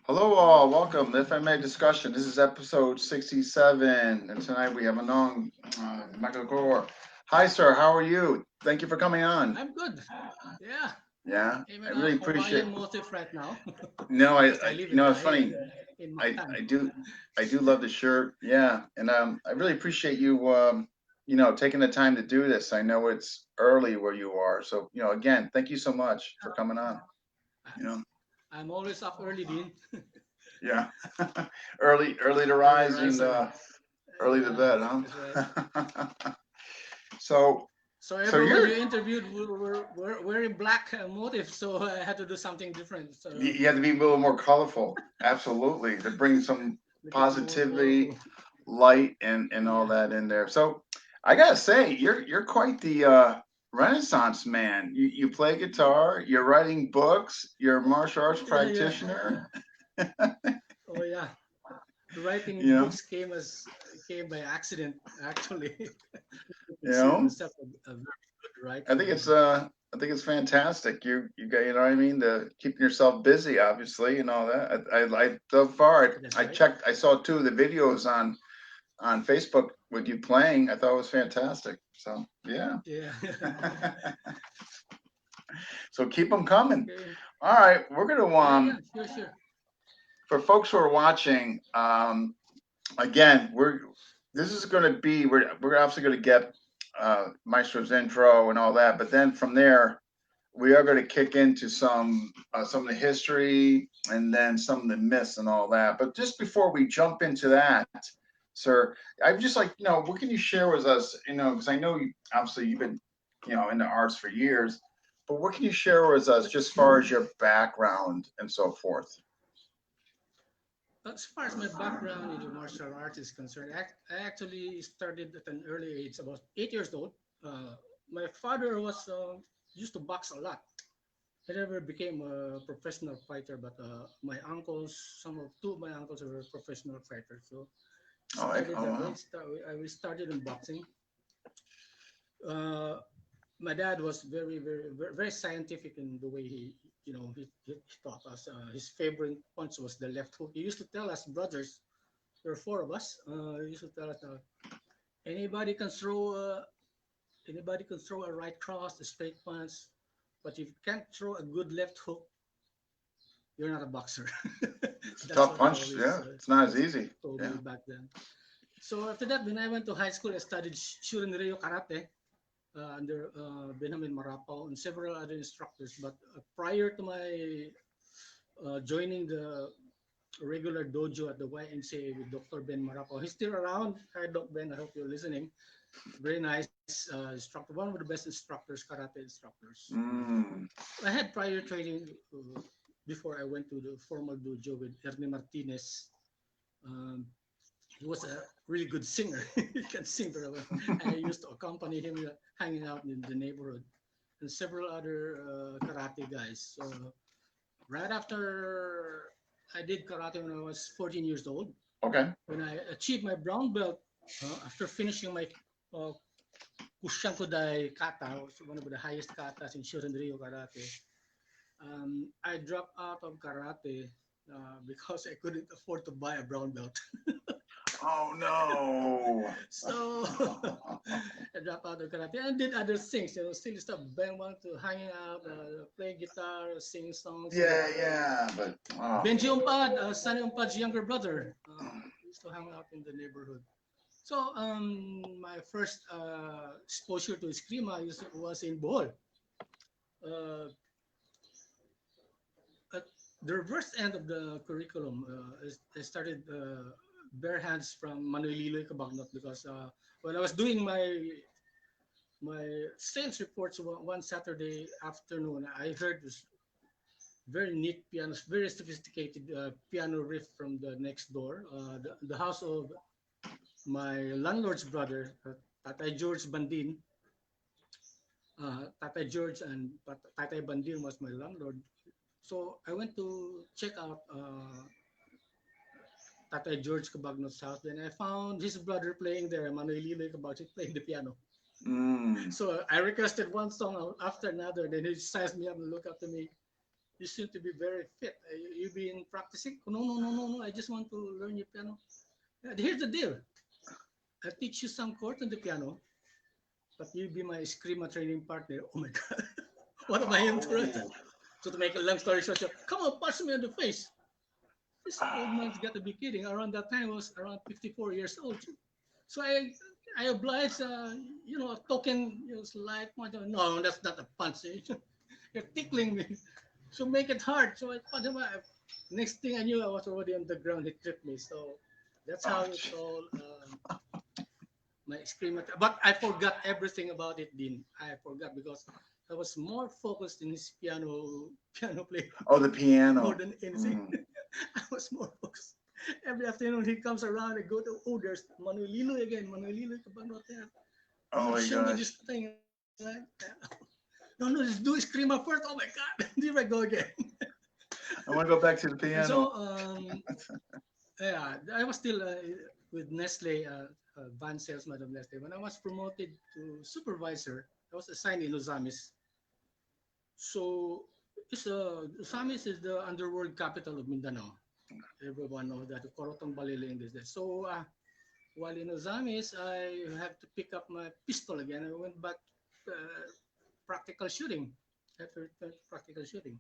Hello, all. Welcome to FMA discussion. This is episode 67, and tonight we have Manong Macachor. Hi, sir. How are you? Thank you for coming on. I'm good. Yeah, Yeah, I'm I in a really appreciate. Hawaiian motif right now No, because I live it's funny. in I, Mactan. I do, I do love the shirt. Yeah, and I really appreciate you, taking the time to do this. I know it's early where you are, so again, thank you so much for coming on. You know, I'm always up early, Dean. yeah, early to Early rise and riser. early to Yeah, bed, that's right. huh? So, So so everyone you're you interviewed were wearing black motif, so I had to do something different. you, So you have to be a little more colorful, absolutely, to bring some make it more positivity, colorful. light, and all Yeah, that in there. So, I gotta say, you're quite the Renaissance man. You play guitar, you're writing books, you're a martial arts yeah, yeah. practitioner. Oh yeah. You Writing know, books came by accident. Actually, I you consider know. myself a very good I writer. think it's I think it's fantastic. You got, what I mean, to keeping yourself busy, obviously, and all that. I so far That's I right. checked. I saw two of the videos on Facebook with you playing. I thought it was fantastic. So yeah. Yeah. So keep them coming. Okay. All right, we're gonna Yeah, yeah, sure, sure. for folks who are watching. Again, this is going to be we're obviously going to get Maestro's intro and all that, but then from there we are going to kick into some of the history and then some of the myths and all that. But just before we jump into that, sir, I'd just like what can you share with us? Because I know obviously you've been in the arts for years, but what can you share with us just as far as your background and so forth? As far as my background in the martial arts is concerned, I actually started at an early age, about 8 years old. Uh, my father was used to box a lot. I never became a professional fighter, but my uncles, two of my uncles were professional fighters. So Oh, I, started oh that way. wow. We started in boxing. Uh, my dad was very scientific in the way he taught us. His favorite punch was the left hook. He used to tell us, brothers, there are four of us. He used to tell us, anybody can throw uh, anybody can throw a right cross, a straight punch, but if you can't throw a good left hook, you're not a boxer. It's a That's tough what he punch. always Yeah, it's not as just easy. told Yeah. me back then. So after that, when I went to high school, I studied Shurin Ryo Karate under Benjamin Marapao and several other instructors. But prior to my joining the regular dojo at the YMCA with Dr. Ben Marapao, he's still around. Hi, Doc Ben. I hope you're listening. Very nice instructor, one of the best instructors, karate instructors. Mm. I had prior training before I went to the formal dojo with Ernie Martinez. Um, he was a really good singer. He can sing very well. I used to accompany him hanging out in the neighborhood and several other karate guys. So right after I did karate when I was 14 years old, Okay. when I achieved my brown belt after finishing my uh, Kushankudai kata, was one of the highest katas in Shorin-ryu karate. I dropped out of karate because I couldn't afford to buy a brown belt. Oh no. So I dropped out of karate and did other things. Still stuff. Ben wanted to hanging out, play guitar, sing songs with Yeah, yeah, but oh. Benji Umpad, Sunny Umpad's younger brother. Used to hang out in the neighborhood. So my first exposure to Escrima was in Bohol. Uh, at the reverse end of the curriculum, I started bare hands from Manuel Cabagnot because when I was doing my sales reports one Saturday afternoon, I heard this very neat piano, very sophisticated piano riff from the next door, the house of my landlord's brother, Tatay George Bandin. Tatay George and Tatay Bandin was my landlord. So I went to check out Tatay George Cabagnot's house. Then I found his brother playing there, Manuel Liloy Cabagnot, playing the piano. Mm. So I requested one song after another. Then he sized me up and looked up to me. You seem to be very fit. You been practicing? No, no, no, no, no. I just want to learn your piano. Here's the deal. I'll teach you some chords on the piano, but you'll be my Escrima training partner. Oh my God. What am I interested? Oh, So to make a long story short, come on, punch me in the face. This old man's got to be kidding. Around that time, I was around 54 years old. So I obliged, a token, slight. No, that's not a punch. You're tickling me. So make it hard. So I punched him. Next thing I knew, I was already on the ground. He tripped me. So that's how oh, it's all my experience. But I forgot everything about it, Dean. I forgot because I was more focused in his piano play oh, the more piano. than anything. Mm. I was more focused. Every afternoon he comes around and go to, oh, there's Manuel again. Manuel Cabanota. Oh my Show me gosh. this thing. No, let's do Escrima first. Oh my God. Here I go again. I want to go back to the And so, piano. yeah, I was still with Nestle, van salesman of Nestle. When I was promoted to supervisor, I was assigned in Ozamis. So, Ozamis is the underworld capital of Mindanao. Everyone knows that, Corotong Baliling is there. So, while in Ozamis, I have to pick up my pistol again. I went back practical shooting, after practical shooting.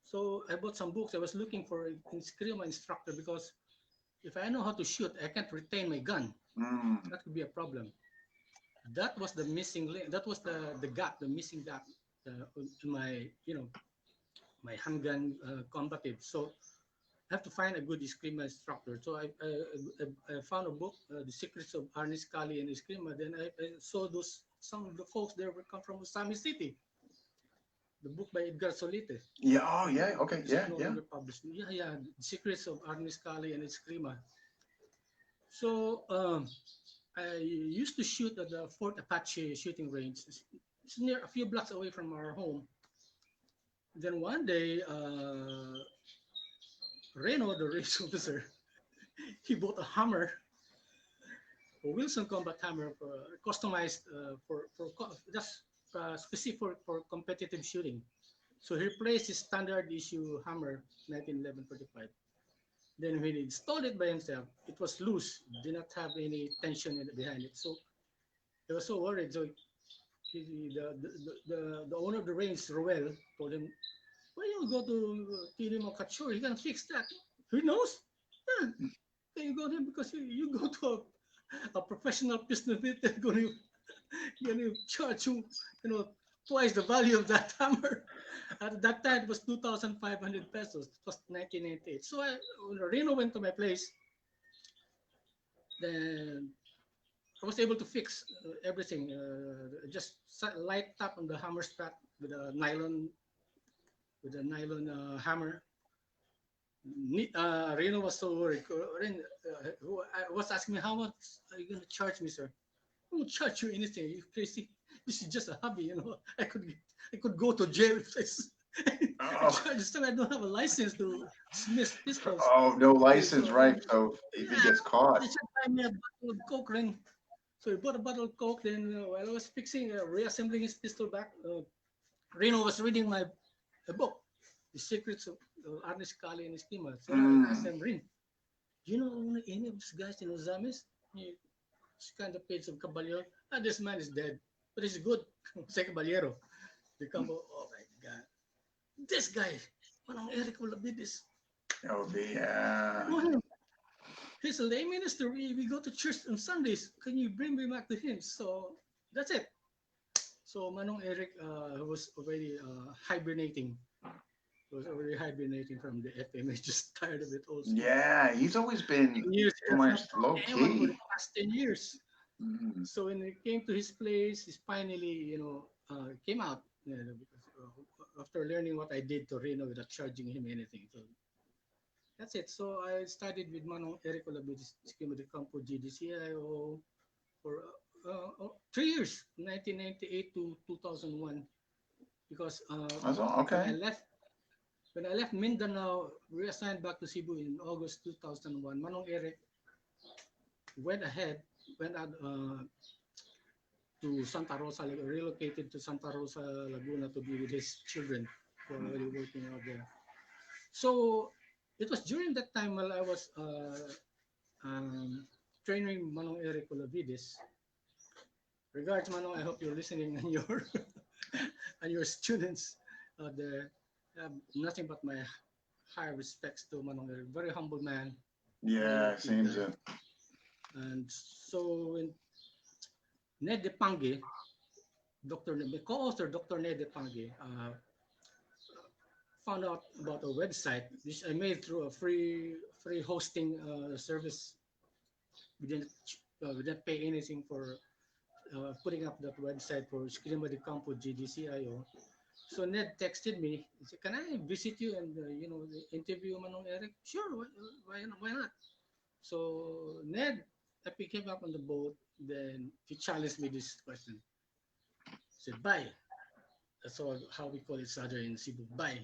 So I bought some books. I was looking for an Escrima instructor because if I know how to shoot, I can't retain my gun. Mm. That could be a problem. That was the missing link. That was the gap, the missing gap in my my handgun combative. So I have to find a good Escrima instructor. So I found a book, The Secrets of Arnis Kali and Escrima. Then I saw those some of the folks there were come from Usami City. The book by Edgar Solite. Yeah. Oh, yeah. Okay. It's Yeah. no Yeah. longer published. Yeah, yeah. The Secrets of Arnis Kali and Escrima. So I used to shoot at the Fort Apache shooting range. It's near a few blocks away from our home. Then one day, Reno, the race officer, he bought a hammer, a Wilson combat hammer, customized just specific for competitive shooting. So he replaced his standard issue hammer, 1911-45. Then when he installed it by himself, it was loose, did not have any tension behind it. So he was so worried. So the owner of the range, Roel, told him, "Why you go to TD Macachor? He can fix that." He knows. Yeah. Then you go there because you go to a professional pistol fitter going to charge you, twice the value of that hammer. At that time, it was 2,500 pesos. It was 1998. So when Reno went to my place, then I was able to fix everything. Just light tap on the hammer strap with a nylon hammer. Reno was so worried. Who was asking me, how much are you going to charge me, sir? I won't charge you anything. You crazy? This is just a hobby. I could go to jail if I Oh. charge. Still, I don't have a license to dismiss pistols. Oh, no Okay, license, so right? So if he yeah, gets caught. they should buy me a bottle of Coke. Then, so he bought a bottle of Coke. Then while I was fixing, reassembling his pistol back, Reno was reading my a book, The Secrets of Ernest Kali and Estima. So I asked Mm. him, Rin, do you know any of these guys in Ozamis? He's kind of paid some caballero. This man is dead, but he's good. Say caballero. The Campo, oh my God. This guy, Manong Eric Olabidis. Oh, Know him. He's a lay minister. We go to church on Sundays. Can you bring me back to him? So that's it. So Manong Eric was already hibernating. He was already hibernating from the FMA. Just tired of it also. yeah. He's always been 10 years. He so has not much talked low to anyone for key. the past 10 years. Mm. So when we came to his place, he finally, came out. Because, after learning what I did to Reno without charging him anything. So that's it. So I started with Manong Eric Olabidis, Escrima de Campo GDCIO for 3 years, 1998 to 2001. Because That's all. when I Okay. left, when I left Mindanao, reassigned back to Cebu in August 2001, Manong Eric went ahead, went out to Santa Rosa, relocated to Santa Rosa, Laguna to be with his children. for already working out there. So it was during that time while I was um, training Manong Eric Olavides. Regards, Manong. I hope you're listening, and your and your students out there. Nothing but my high respects to Manong Eric. Very humble man, very Yeah, low-key seems guy. it. And so when Ned Depange, the co-author Dr. Ned Depange, found out about a website which I made through a free hosting service. We didn't pay anything for putting up that website for Escrima de Campo GDCIO. So Ned texted me. He said, "Can I visit you and interview Manong Eric?" Sure, why not? So Ned, I came up on the boat. Then he challenged me this question. He said, "Bye." That's how we call each other in Cebu. Bye.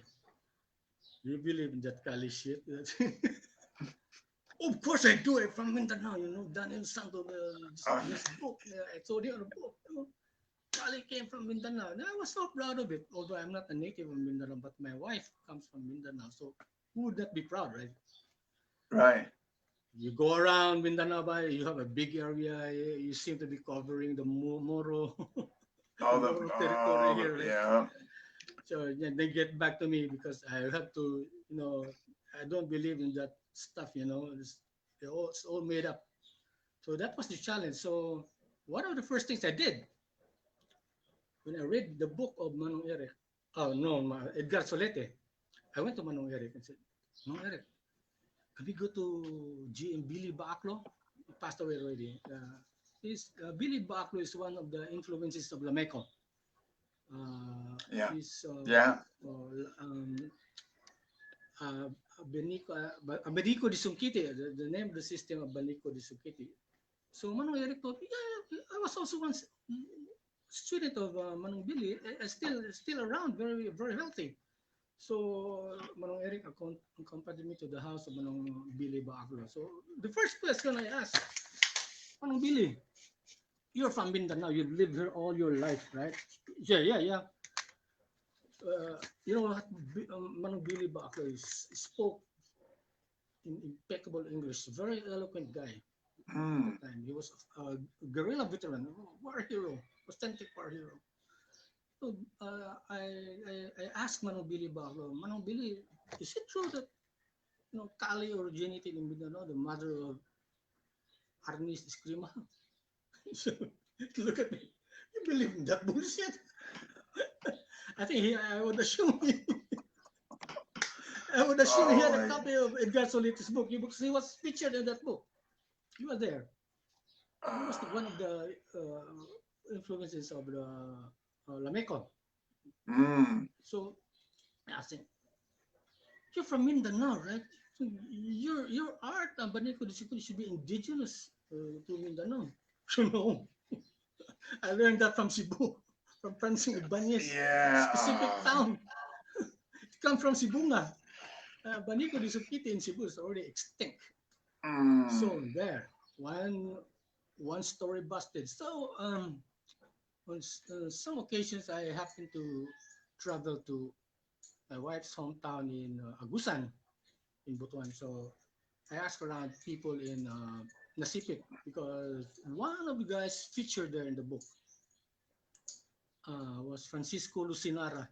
You believe in that Kali shit? Of course I do. I'm from Mindanao, Daniel Santo, this book. I told you on the book. Kali came from Mindanao. And I was so proud of it, although I'm not a native of Mindanao, but my wife comes from Mindanao. So who would not be proud, right? Right. You go around Mindanao, you have a big area. You seem to be covering the Moro, the All the Moro territory here, right? yeah. So yeah, they get back to me because I have to, I don't believe in that stuff, it's all made up. So that was the challenge. So one of the first things I did when I read the book of Manong Eric, oh no, Edgar Solete, I went to Manong Eric and said, Manong Eric, can we go to GM Billy Baaklo? He passed away already. Billy Baaklo is one of the influences of Lameco. Yeah. He's Yeah. uh, Abenico di Sungkiti, the name of the system of Abenico di Sungkiti. So Manong Eric told me, yeah, I was also once student of Manong Billy, still around, very very healthy. So Manong Eric accompanied me to the house of Manong Billy Baaklo. So the first question I asked, Manong Billy, you're from Mindanao, you've lived here all your life, right? Yeah, yeah, yeah. You know what? Manong Billy Baaklo spoke in impeccable English, very eloquent guy at the Mm. time. He was a guerrilla veteran, war hero, authentic war hero. So I asked Manong Billy Baaklo, Manong Billy, is it true that Kali originated in Mindanao, the mother of Arnis Escrima? So look at me. You believe in that bullshit? I would assume he Oh had a my. copy of Edgar Solita's book. He was featured in that book. He was there. He was one of the influences of the Lameco. Mm. So I asked him, "You're from Mindanao, right? So your art, Abanico discipline should be indigenous to Mindanao." You know, I learned that from Cebu, from Francine Ibanez, Yeah. specific town. It comes from Cebu nga. Banico de Sukiti in Cebu is already extinct. So Mm. there, one story busted. So on some occasions, I happen to travel to my wife's hometown in Agusan in Butuan. So I asked around people in Nasipit because one of the guys featured there in the book was Francisco Lucinara.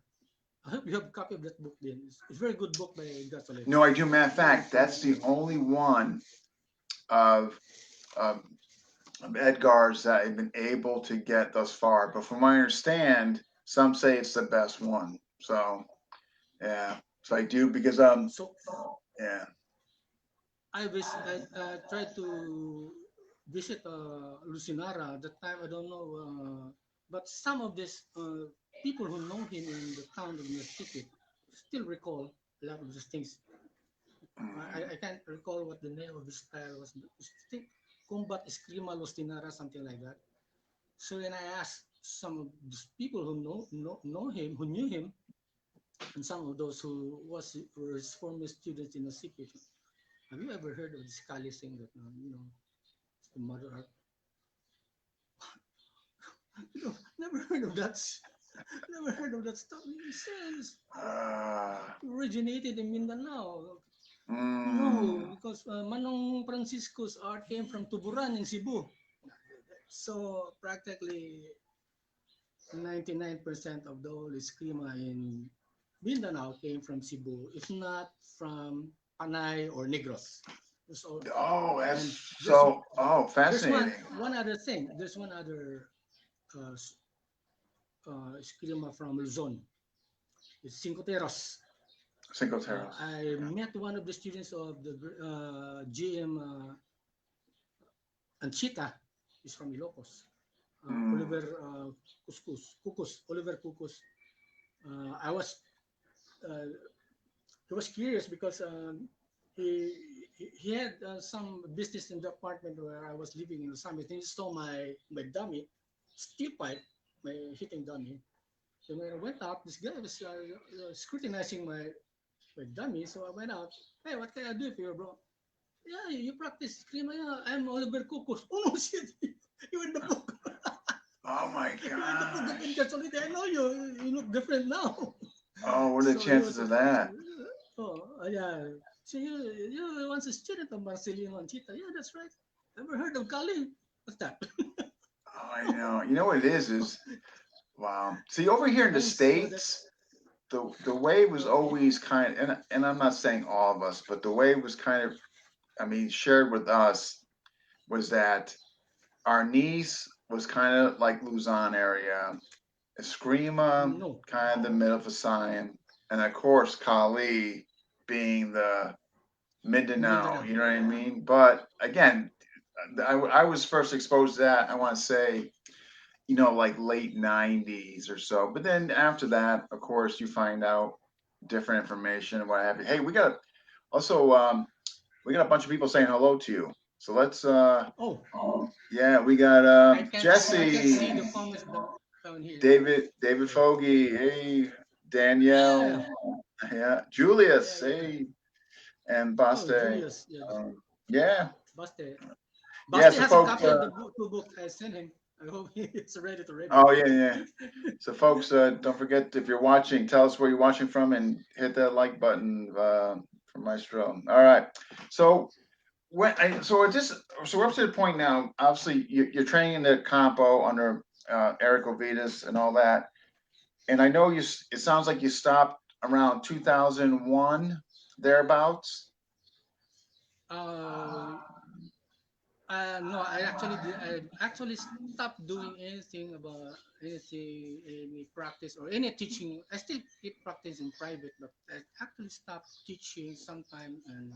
I hope you have a copy of that book. Then it's a very good book by Gasolete. No, I do. Matter of Very fact, that's the informative. only one of, of Edgar's that I've been able to get thus far. But from what I understand, some say it's the best one. So yeah. So I do because So yeah. I tried to visit Lucinara at that time. I don't know, but some of these people who know him in the town of Mesquite still recall a lot of these things. Mm. I can't recall what the name of the style was. I think Combat Escrima Lucinara, something like that. So when I asked some of these people who know him, who knew him, and some of those who were his former students in the city, have you ever heard of this Kali saying that it's the mother art? Never heard of that. Never heard of that stuff. Since Ah, originated in Mindanao. mm, No, because Manong Francisco's art came from Tuburan in Cebu. So practically 99% of the whole Escrima in Mindanao came from Cebu, if not from Panay or Negros. So, oh, and that's there's there's one fascinating. one other thing. There's one other Escrima from Luzon. It's Cinco Terros. Cinco Terrace. I Yeah. met one of the students of the GM Anchita. He's from Ilocos. Mm. Oliver Kukus, Oliver Kukus. I was uh, he was curious because he he had some business in the apartment where I was living in the summit. He saw my dummy, steel pipe, my hitting dummy. So when I went out, this guy was scrutinizing my dummy. So I went out. Hey, what can I do for you, bro? Yeah, you practice scream. Yeah, I'm Oliver Kukus. Oh no, shit! You in the book. Oh my You in the book of gosh. Incatsolid. I know you. You look different now. Oh, what are the So he chances was of surprised. that? Yeah. So you once a student of Marcelino Anchita. Yeah, that's right. Ever heard of Kali? What's that? Oh, I know. You know what it is wow. See, over here in the And so States, that's the way was okay. always kind of, and I'm not saying all of us, but the way it was kind of, I mean, shared with us was that our niece was kind of like Luzon area, Escrima, No, kind of the middle of Visayan, and of course Kali being the Mindanao. Mindanao. You know what I mean? But again, I was first exposed to that. I want to say, like late '90s or so. But then after that, of course, you find out different information and what have you. Hey, also we got a bunch of people saying hello to you. So let's Oh, yeah, we got I can't see Jesse, the comments down here. David So Fogey, hey, yeah, Danielle, yeah, Julius, yeah. hey, and Oh, Baste. Julius. Yeah, Um, yeah, Baste. yeah. Baste So has a folks, copy of the two books I sent him. I hope he's read it already. oh yeah, yeah. So folks, don't forget if you're watching, tell us where you're watching from and hit that like button for Maestro. All right. So so we're up to the point now. Obviously, you're training the Campo under Eric Ovidas and all that. And I know it sounds like you stopped around 2001 thereabouts. Uh, no, I actually stopped doing anything about anything, any practice or any teaching. I still keep practice in private, but I actually stopped teaching sometime and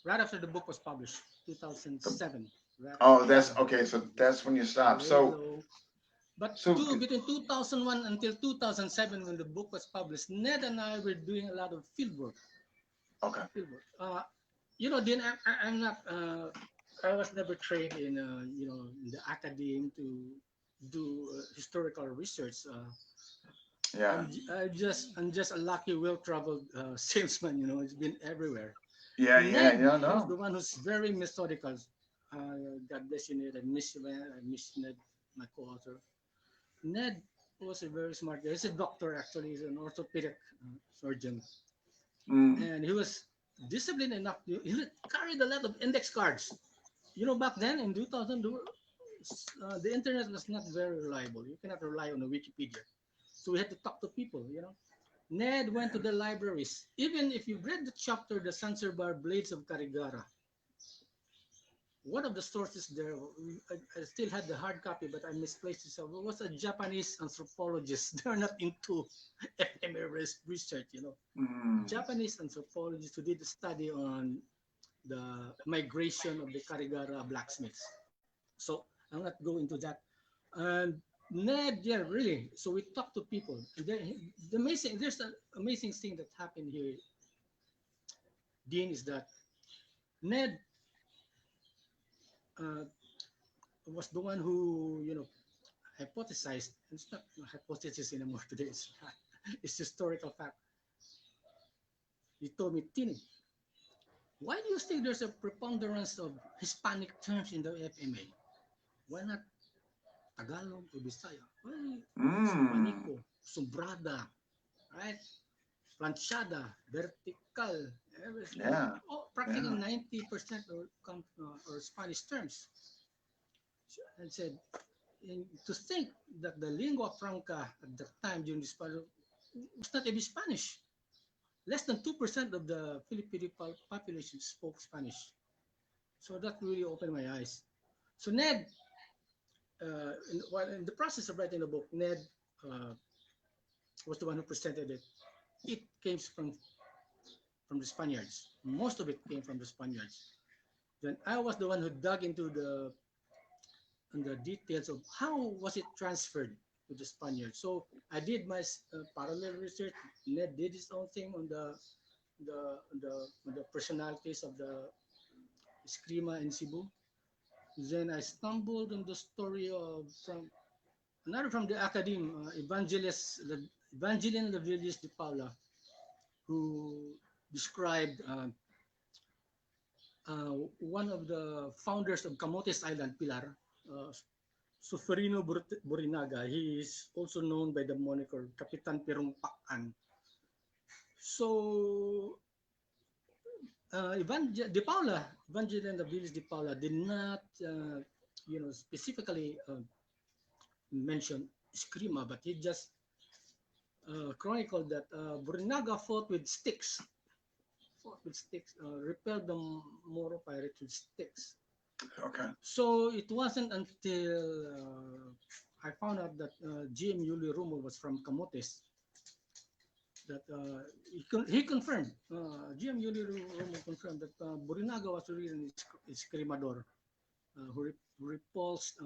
right after the book was published, The- 2007. Right oh, after that's the book okay. was So published, that's when you stopped. way So low. But so between 2001 until 2007, when the book was published, Ned and I were doing a lot of field work. okay. Then I'm not. I was never trained in in the academe to do historical research. Yeah. I'm just a lucky, well-traveled salesman. It's been everywhere. Yeah. Yeah. Ned Yeah. was No. the one who's very methodical. God bless you, Ned. I miss Ned, my co-author. Ned was a very smart guy. He's a doctor, actually. He's an orthopedic surgeon. Mm, And he was disciplined enough. He carried a lot of index cards. Back then in 2000, the internet was not very reliable. You cannot rely on a Wikipedia. So we had to talk to people. Ned went to the libraries. Even if you read the chapter, The Sanserbar Blades of Karigara, one of the sources there, I still had the hard copy, but I misplaced it. So it was a Japanese anthropologist. They're not into FMA research. mm. Japanese anthropologist who did a study on the migration of the Karigara blacksmiths. So I'll not go into that. And Ned, yeah, really. So we talked to people. And there's an amazing thing that happened here, Dean, is that Ned uh, was the one who, hypothesized. It's not a hypothesis anymore today. It's historical fact. He told me, Tini, why do you think there's a preponderance of Hispanic terms in the FMA? Why not Tagalog or Bisaya. Well, Mm. Manico, Sumbrada, right? Planchada, vertical, everything. Yeah. Oh, practically Yeah. 90% or Spanish terms. And said, to think that the lingua franca at that time during this period was not even Spanish. Less than 2% of the Filipino population spoke Spanish. So that really opened my eyes. So Ned, while in the process of writing the book, Ned uh, was the one who presented it. It came from the Spaniards. Most of it came from the Spaniards. Then I was the one who dug into the details of how was it transferred to the Spaniards. So I did my parallel research. Ned did his own thing on the personalities of the Escrima in Cebu. Then I stumbled on the story of from the academe, Evangeline Lavillis de Paula, who described one of the founders of Camotes Island, Pilar, Suferino Borinaga. He is also known by the moniker Kapitan Pirong Pakan. So, Evangeline Lavillis de Paula did not, specifically mention Escrima, but he just chronicled that Borinaga repelled the Moro pirates with sticks. Okay. So it wasn't until I found out that GM Yuli Romo was from Camotes that he confirmed, GM Yuli Romo confirmed that Borinaga was really an escrimador who repulsed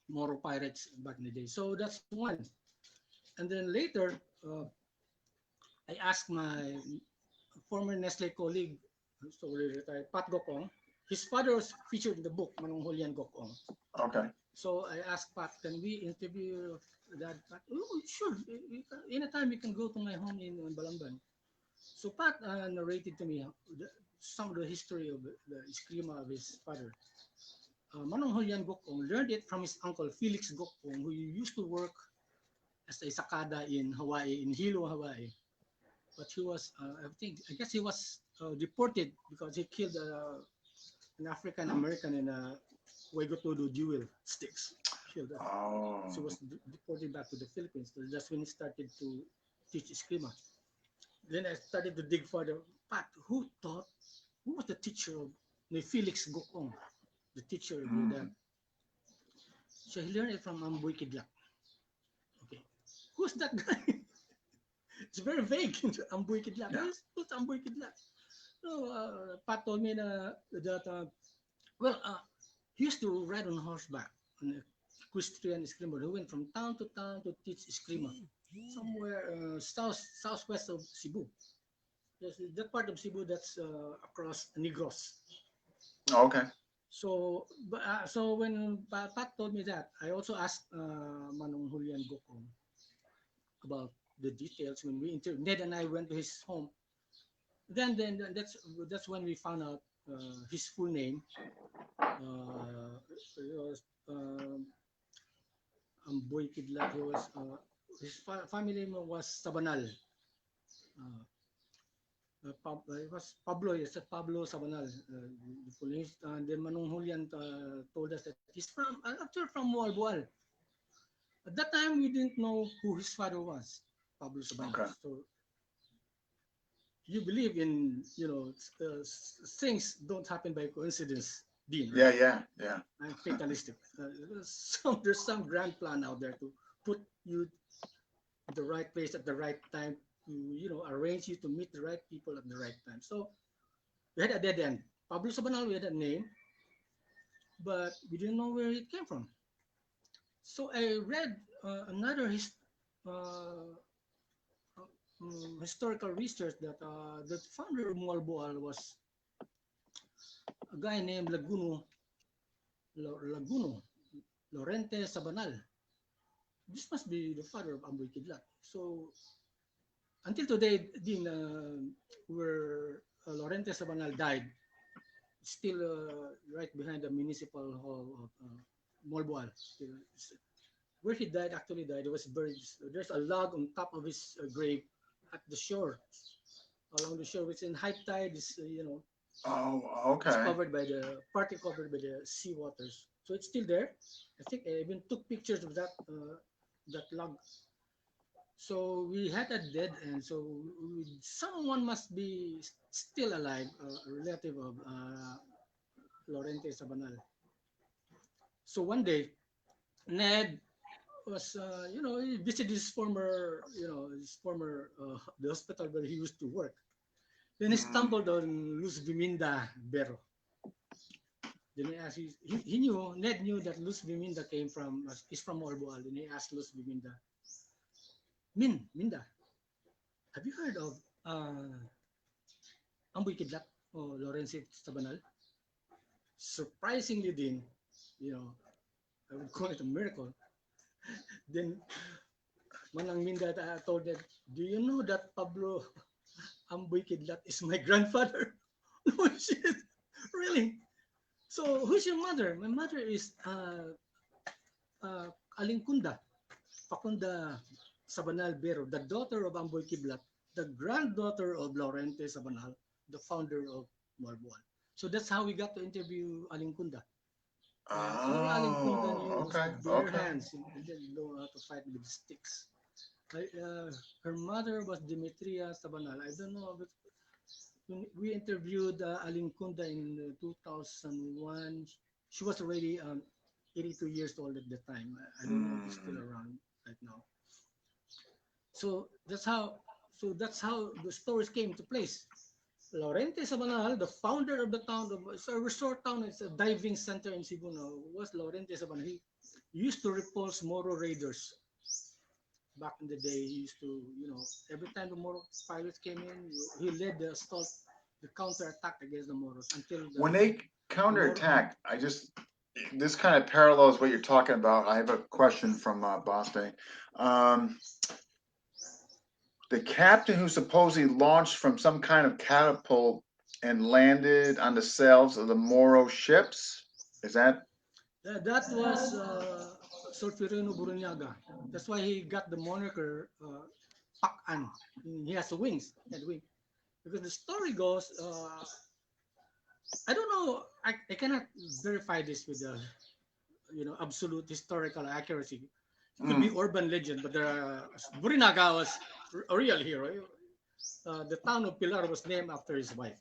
Moro pirates back in the day. So that's one. And then later, I asked my former Nestle colleague, who's already retired, Pat Gokong. His father was featured in the book, Manong Gokong. Okay. So I asked Pat, can we interview Dad? Pat, oh, sure. Anytime you can go to my home in Balamban. So Pat narrated to me some of the history of the Escrima of his father. Manong Gokong learned it from his uncle Felix Gokong, who used to work as a sakada in Hawaii, in Hilo, Hawaii. But he was, I guess he was deported because he killed an African American in a Wagotodo duel sticks. Killed her. Oh. So he was deported back to the Philippines. So that's when he started to teach Escrima. Then I started to dig further. Pat, who was the teacher of Felix Gokong, the teacher of your dad? So he learned it from Amboy Kidlak. Okay. Who's that guy? It's very vague. Amboy Kidlak. Yeah. Who's Amboy Kidlak? So Pat told me that he used to ride on horseback on a equestrian Escrima. He went from town to town to teach Escrima somewhere southwest of Cebu. There's that part of Cebu that's across Negros. Oh, okay. So when Pat told me that, I also asked Manong Gokong about the details when Ned and I went to his home. Then that's when we found out his full name. It was Amboy Kidlat. He was his family name was Sabanal. It was Pablo. Yes, Pablo Sabanal. The full name. And then Manong Julian told us that he's from Mualbual. At that time, we didn't know who his father was, Pablo Sabanal. Okay. So you believe in things don't happen by coincidence, Dean. Right? Yeah. I'm fatalistic. There's some grand plan out there to put you at the right place at the right time to arrange you to meet the right people at the right time. So we had a dead end. Pablo Sabanal, we had a name, but we didn't know where it came from. So I read another historical research that the founder of Mualboal was a guy named Lorente Sabanal. This must be the father of Amboy Kidlat. So until today, Dean, where Lorente Sabanal died, still right behind the municipal hall of Molboal. You know, where he died, actually died, he was buried. There's a log on top of his grave at the shore, along the shore, which in high tide is, Oh, it's okay. covered by partly covered by the sea waters. So it's still there. I think I even took pictures of that log. So we had a dead end. So someone must be still alive, a relative of Lorente Sabanal. So one day, Ned was, he visited his former, the hospital where he used to work. Then he Mm. stumbled on Luz Viminda Bero. Then he asked, he knew, Ned knew that Luz Viminda is from Orboal. Then he asked Luz Viminda, Minda, have you heard of Amboy Kidlat or Lorenzo Sabanal? Surprisingly, din, you know, I would call it a miracle. Then Manang Minda told them, do you know that Pablo Amboy Kidlat is my grandfather? No shit, really? So who's your mother? My mother is uh, Alingkunda, Fakunda Sabanal Bero, the daughter of Amboy Kidlat, the granddaughter of Laurente Sabanal, the founder of Marbuan. So that's how we got to interview Alingkunda. Only Alingkunda Oh, knew his okay, bare okay. hands and didn't know how to fight with sticks. Her mother was Demetria Sabanal. I don't know, but when we interviewed Aling Kunda in 2001. She was already 82 years old at the time. I don't know if she's still Mm. around right now. So that's how. So that's how the stories came to place. Laurente Sabanal, the founder of the town, it's a resort town, it's a diving center in Cebu now, was Laurente Sabanal. He used to repulse Moro raiders back in the day. He used to, every time the Moro pirates came in, he led the assault, the counter attack against the Moros until When they the Moro. counterattack, this kind of parallels what you're talking about. I have a question from Boston. Um, the captain who supposedly launched from some kind of catapult and landed on the sails of the Moro ships. Is that? That was Solferino Burunyaga. That's why he got the moniker Pak-an. He has the wings, he had wings. Because the story goes, I don't know, I cannot verify this with absolute historical accuracy. It could be Mm. urban legend, but Burinaga was a real hero. The town of Pilar was named after his wife.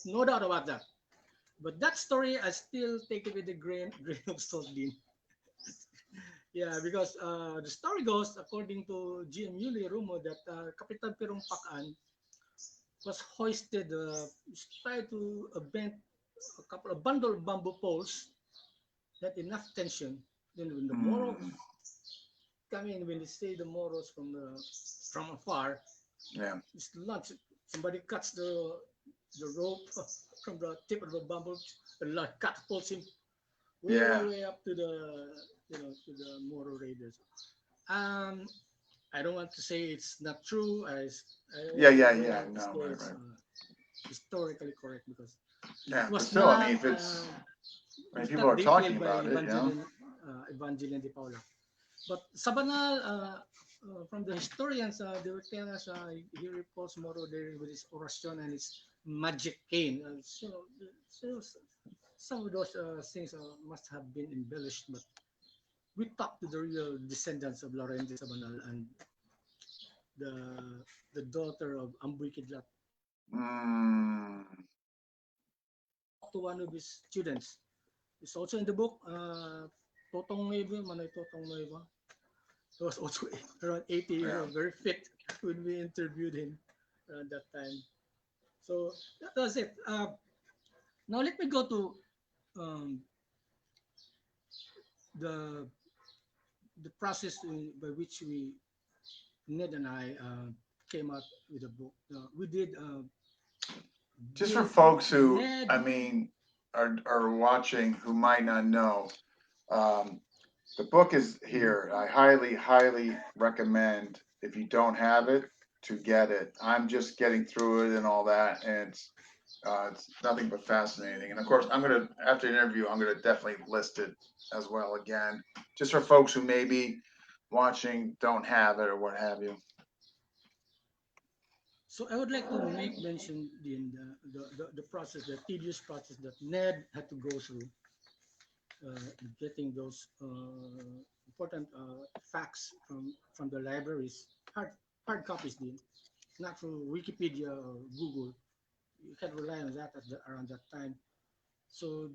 No doubt about that. But that story, I still take it with a grain of salt, Dean. Yeah, because the story goes, according to GM Yuli Rumo, that Kapitan Pirong Pakan was hoisted, tied to a bundle of bamboo poles, that enough tension. Then when the Moros Mm. come in, when they see the Moros from afar, Yeah. it's lunch. Somebody cuts the rope from the tip of the bamboo, and like catapults him Yeah. way up to the Moro Raiders. Um, I don't want to say it's not true. Yeah. Yeah. I don't Yeah. want to No. say Right. it's Right. historically correct because it Yeah. But was still, I mean, not if it's, I mean, people are talking detailed by about it, you know. Evangeline de Paula. But Sabanal, from the historians, they were telling us he recalls Moro there with his oration and his magic cane. So some of those things must have been embellished, but we talked to the real descendants of Lorente Sabanal and the daughter of Ambuy Kidlat. Mm. Talked to one of his students. It's also in the book, Totong Nuevo, Manoy Totong Nuevo. He was also around 80 years Yeah. old, very fit when we interviewed him around that time. So that was it. Now let me go to um, the process by which Ned and I came out with a book. We did Just for folks who, Ned. I mean, are watching who might not know, um, the book is Mhm. here. I highly, highly recommend if you don't have it. to get it. I'm just getting through it and all that, and it's nothing but fascinating. And of course, after the interview, I'm gonna definitely list it as well again, just for folks who may be watching, don't have it or what have you. So I would like to make mention the process, the tedious process that Ned had to go through, getting those important facts from the libraries, hard copies, din, not through Wikipedia or Google. You can rely on that around that time. So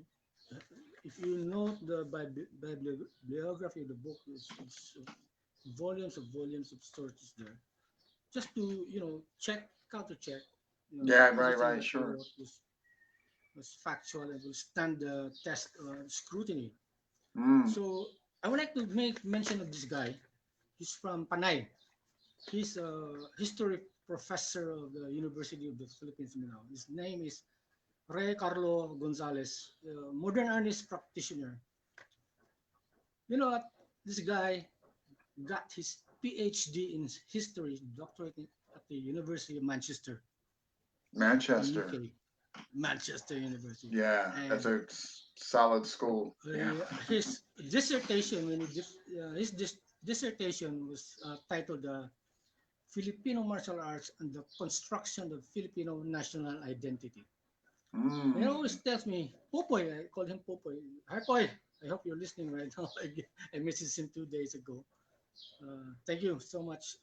uh, if you note the bibliography of the book, is volumes of sources there, just to check, counter check, Yeah, right, everything right, that we sure. wrote was factual and will stand the test scrutiny. Mm, So I would like to make mention of this guy. He's from Panay. He's a history professor of the University of the Philippines, Mindanao. His name is Carlo Gonzalez, modern Ernest practitioner. You know what? This guy got his PhD in history, doctorate at the University of Manchester, the Manchester. UK, Manchester University. Yeah, that's And a solid school. Yeah. his dissertation, dissertation was titled Filipino Martial Arts and the Construction of Filipino National Identity. He Mm. always tells me, Popoy, I call him Popoy. Hi, Poy. I hope you're listening right now. I messaged him 2 days ago. Thank you so much.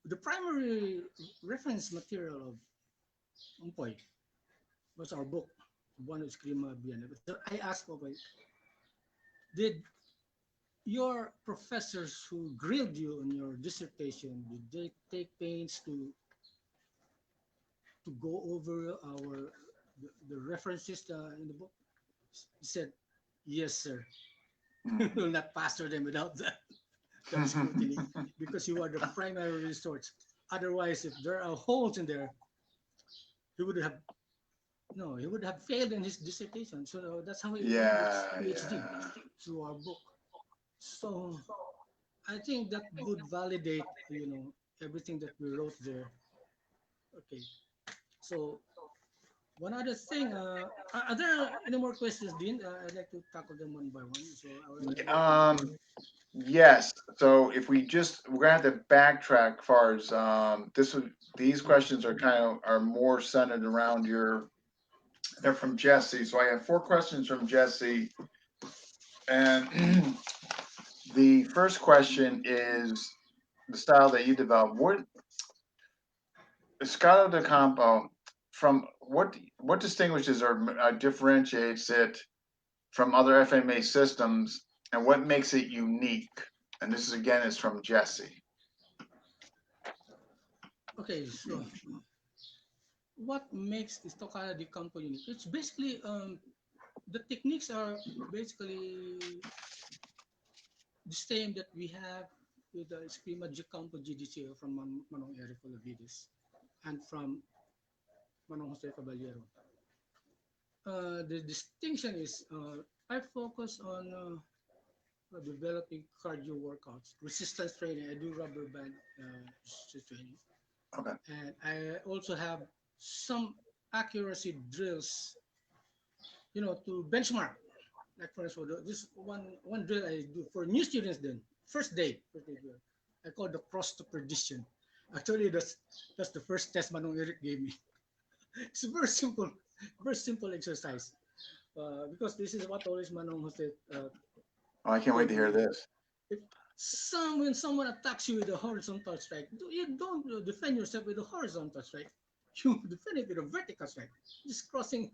The primary reference material of Umpoy was our book, One Escrima Bien. So I asked Popoy, did your professors who grilled you on your dissertation, did they take pains to go over the references in the book? He said, yes, sir. You Mm. will not pass through them without that scrutiny because you are the primary resource. Otherwise, if there are holes in there, he would have no, he would have failed in his dissertation. So that's how he earned his Yeah, PhD yeah. through our book. So I think that would validate, everything that we wrote there. Okay. So one other thing, are there any more questions, Dean? I'd like to tackle them one by one. So I would like to Um, yes. So if we're gonna have to backtrack far as these questions are are more centered around they're from Jesse. So I have 4 questions from Jesse, and the first question is the style that you developed. What Scala de Campo, from what distinguishes or differentiates it from other FMA systems, and what makes it unique? And this is again is from Jesse. okay, so what makes Istokala de Campo unique? It's basically the techniques are basically the same that we have with the Escrima de Campo GDC from Manong Eric Olavides and from Manong Jose Caballero. The distinction is I focus on developing cardio workouts, resistance training. I do rubber band resistance training, Okay. and I also have some accuracy drills, to benchmark. Like for example, this one drill I do for new students. Then first day drill, I call the cross to perdition. Actually, that's the first test Manong Eric gave me. It's a very simple exercise. Because this is what always Manong Jose Oh, I can't wait told to hear me. this. If when someone attacks you with a horizontal strike, you don't defend yourself with a horizontal strike. You defend it with a vertical strike, just crossing.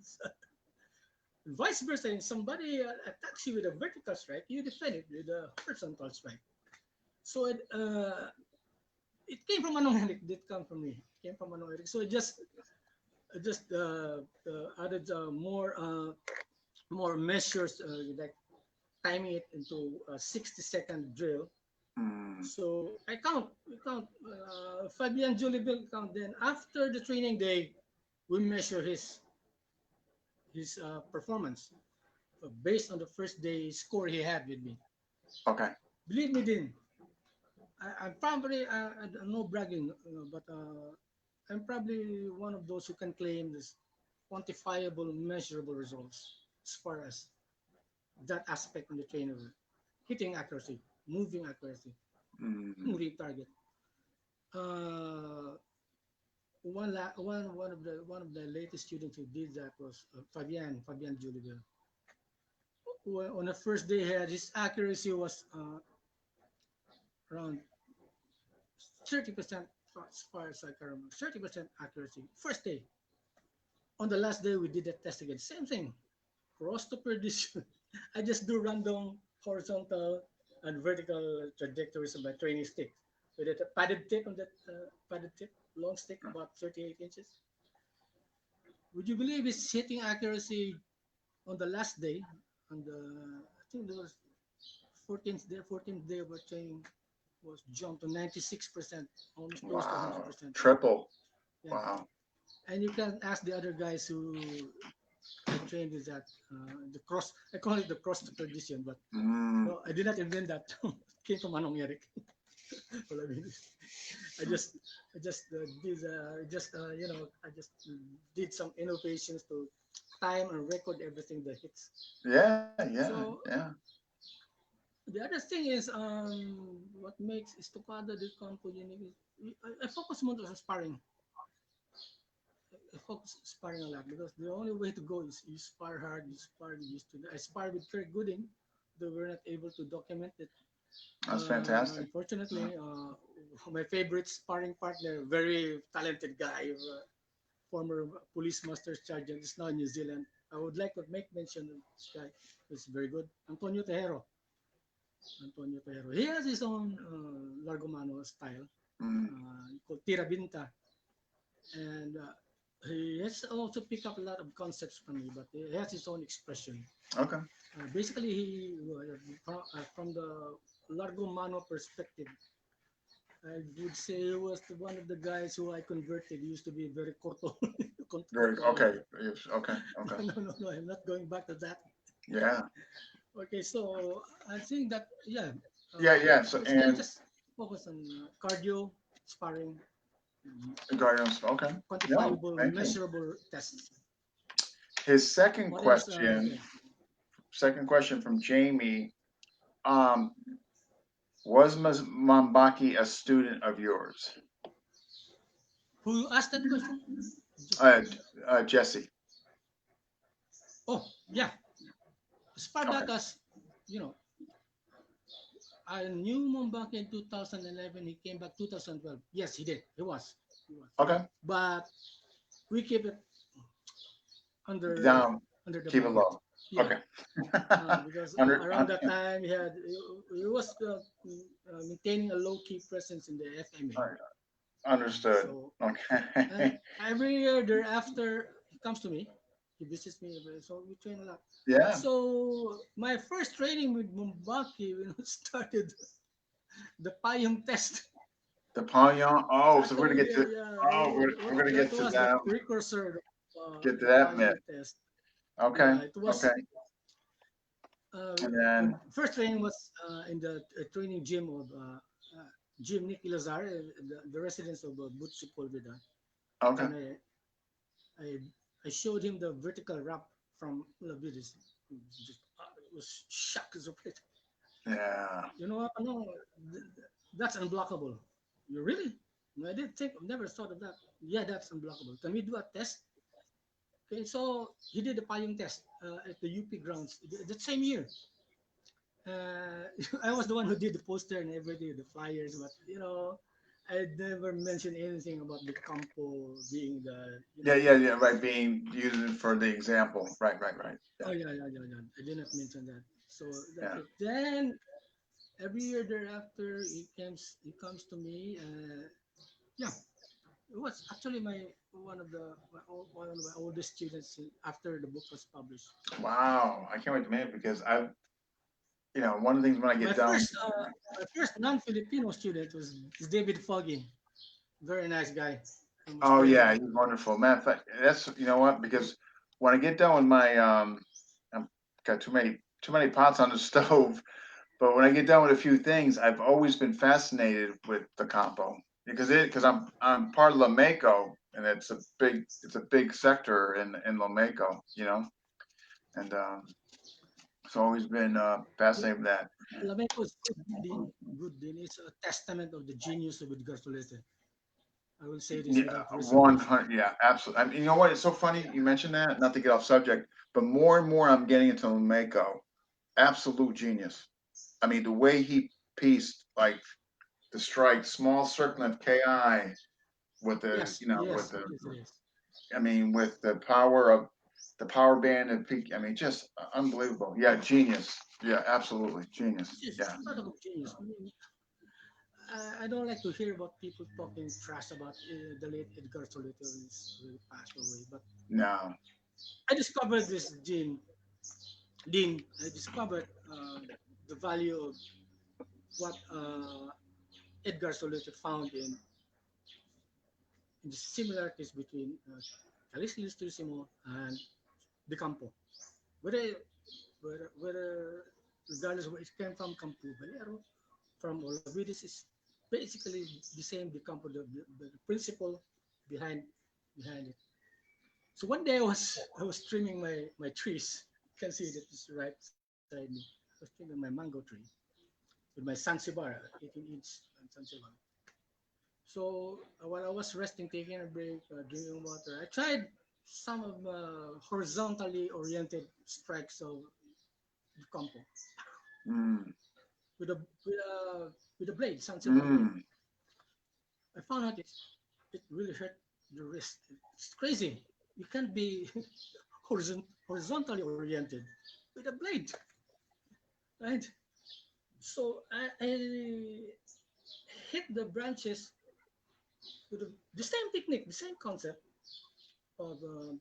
Vice versa, if somebody attacks you with a vertical strike, you defend it with a horizontal strike. So it came from Manong Eric. It did come from me. It came from Manong Eric. So I just added more measures, like timing it into a 60-second drill. Mm, So we count, Fabian Julie Bill count. Then after the training day, we measure his performance based on the first day score he had with me. okay. Believe me, Din, I'm probably no bragging, but I'm probably one of those who can claim this quantifiable, measurable results as far as that aspect on the trainer, hitting accuracy, moving accuracy, Mm. moving target. Uh, one of the latest students who did that was Fabian Julibel. On the first day, he had his accuracy was around 30%, as far as I can remember. 30% accuracy. First day. On the last day, we did the test again. Same thing. Cross to perdition. I just do random horizontal and vertical trajectories on my training stick. With a padded tip on that padded tip, long stick, about 38 inches. Would you believe his hitting accuracy on the last day, on the I think there was 14th day of our training was jumped to 96%, almost close to Wow. 100%. Triple. Yeah, Wow. and you can ask the other guys who I trained with that the cross. I call it the cross to perdition, but Mm. no, I did not invent that. It came from Manong Eric. Well, I mean, I just, I just did, I just did some innovations to time and record everything that hits. Yeah, yeah, So yeah. the other thing is, what makes Estocada de Campo unique is I focus more on sparring. I focus on sparring a lot because the only way to go is you spar hard, you spar, you used to. I spar with Kirk Gooding, though we're not able to document it. That's fantastic. Unfortunately, my favorite sparring partner, very talented guy, former police master sergeant, is now in New Zealand. I would like to make mention of this guy. He's very good. Antonio Tejero. Antonio Tejero. He has his own Largomano style Mm. called Tirabinta. And he has also picked up a lot of concepts from me, but he has his own expression. Okay. Basically, from the Largo Mano perspective, I would say he was one of the guys who I converted. He used to be very corto. Very corto okay. already. Yes, okay. Okay. No, I'm not going back to that. Yeah. Okay, so I think that, yeah, Yeah, yeah. So basically and just focus on cardio, sparring, Guardians. Okay. Yeah. quantifiable, Thank you. measurable tests. His second What else? question. Okay. Second question from Jamie. Um, was Mambaki a student of yours? Who asked that question? Just Uh, Jesse. oh yeah, Okay. Spartacus. You know, I knew Mombaka in 2011. He came back 2012. Yes, he did. He was. He was. Okay. But we keep it under Down. under the Keep it magnet. low. Yeah, Okay. because Under. around that time he was maintaining a low key presence in the FMA. Understood. So and Okay. every year thereafter he comes to me. He visits me, so we train a lot. Yeah. So my first training with Mumbaki when we started the payong test. The Ponyon. Oh, so we're gonna Actually, get to. Oh, we're gonna that get to was the that. precursor Get to the that myth. payong test. Okay. Yeah, it was Okay. And then. first training was in the training gym of Gym Nicky Lazar, the residence of Butch Pulveda. Okay. Then I I showed him the vertical wrap from Lavidis. It was shock as a plate. Yeah. You know, no, that's unblockable. You really? No, I didn't think, never thought of that. Yeah, that's unblockable. Can we do a test? Okay, so he did the paying test at the UP grounds that same year. Uh, I was the one who did the poster and everything, the flyers, but I never mentioned anything about the Campo being Yeah. Yeah. Yeah. Right. Being used for the example. Right. Right. Right. oh Yeah. yeah. I did not mention that. So that's Yeah. it. Then every year thereafter, he comes to me. Yeah, it was actually one of my oldest students after the book was published. Wow. I can't wait to meet it because one of the things when I My get done. first uh, my first non-Filipino student was David Foggy. Very nice guy from Oh yeah, Australia. he's wonderful. Matter of fact, that's what because when I get done with my I've got too many pots on the stove. But when I get done with a few things, I've always been fascinated with the Campo because I'm part of Lameco, and it's a big sector in Lameco, you know, and it's always been fascinated with that. Flamenco is good, Dean. Good, Dean. It's a testament of the genius of Edgar Tolete. I will say this Yeah, without reservation. 100. Yeah, absolutely. I mean, you know what? It's so funny you mentioned that. Not to get off subject, but more and more I'm getting into Lameco. Absolute genius. I mean, the way he pieced like the strike, small circlet KI with the, Yes, you know, with yes, the, yes, it is. I mean, with the power band and peak. I mean, just unbelievable. Yeah, genius. Yeah, absolutely genius. It's Yeah. sort of genius. I mean, I don't like to hear about people talking trash about the late Edgar Tolete when he's really passed away. But No. I discovered this Dean. I discovered the value of what Edgar Tolete found in the similarities between Celestino and the Campo. Whether, whether regardless of where it came from, Campo Valero, from Olavides is basically the same. The Campo, the principle behind behind it. So one day I was trimming my trees. You can see that it's right beside me. I was trimming my mango tree with my Zanzibar, 18-inch Zanzibar. So while I was resting, taking a break, drinking water, I tried some of horizontally oriented strikes of the compo Mm. with a with a with a blade, Zanzibar blade. Mm. I found out it really hurt the wrist. It's crazy. You can't be horizontally oriented with a blade, right? So I hit the branches with the same technique, the same concept of the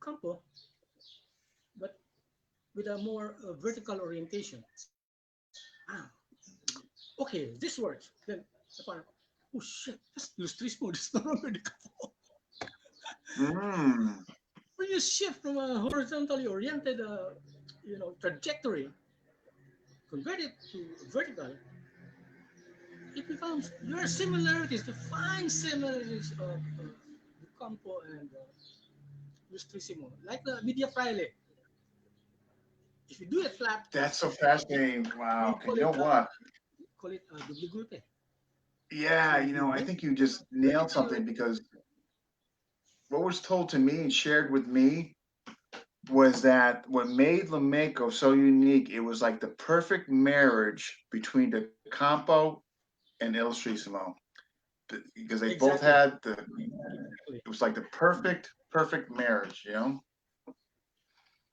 campo, but with a more vertical orientation. Ah, okay, this works. Then I found, oh shit, that's illustration mode. It's no longer the campo. Mm. When you shift from a horizontally oriented, trajectory, convert it to vertical, it becomes there are similarities, the fine similarities of the campo and Lustrissimo, like the media fraile. If you do it flat, That's so fascinating. we Wow. And call you it know what? doble golpe. Yeah, So you you know, I bend think you just nailed vertically something oriented. because what was told to me and shared with me was that what made Lameco so unique, it was like the perfect marriage between the Campo and Illustrissimo because they both Exactly. had Exactly. it was like the perfect marriage, you know?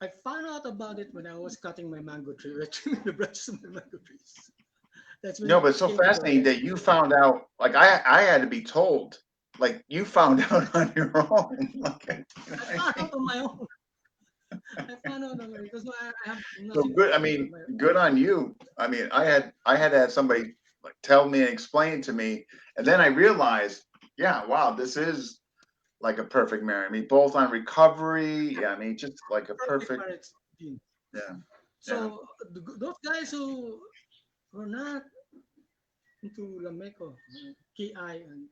I found out about it when I was cutting my mango tree, trimming the branches of my mango trees. That's when No, it but it's so came to fascinating light. that you found out, like I had to be told, like you found out on your own. Like, you know I what I found mean? out on my own. I found out on my because I have So nothing good. I but mean, my good on you. I mean, I had to have somebody like tell me and explain to me, and then I realized, yeah, wow, this is like a perfect marriage. I mean, both on recovery. Yeah, I mean, just like a perfect perfect. marriage team. Yeah, yeah. So those guys who were not into Lameco, KI and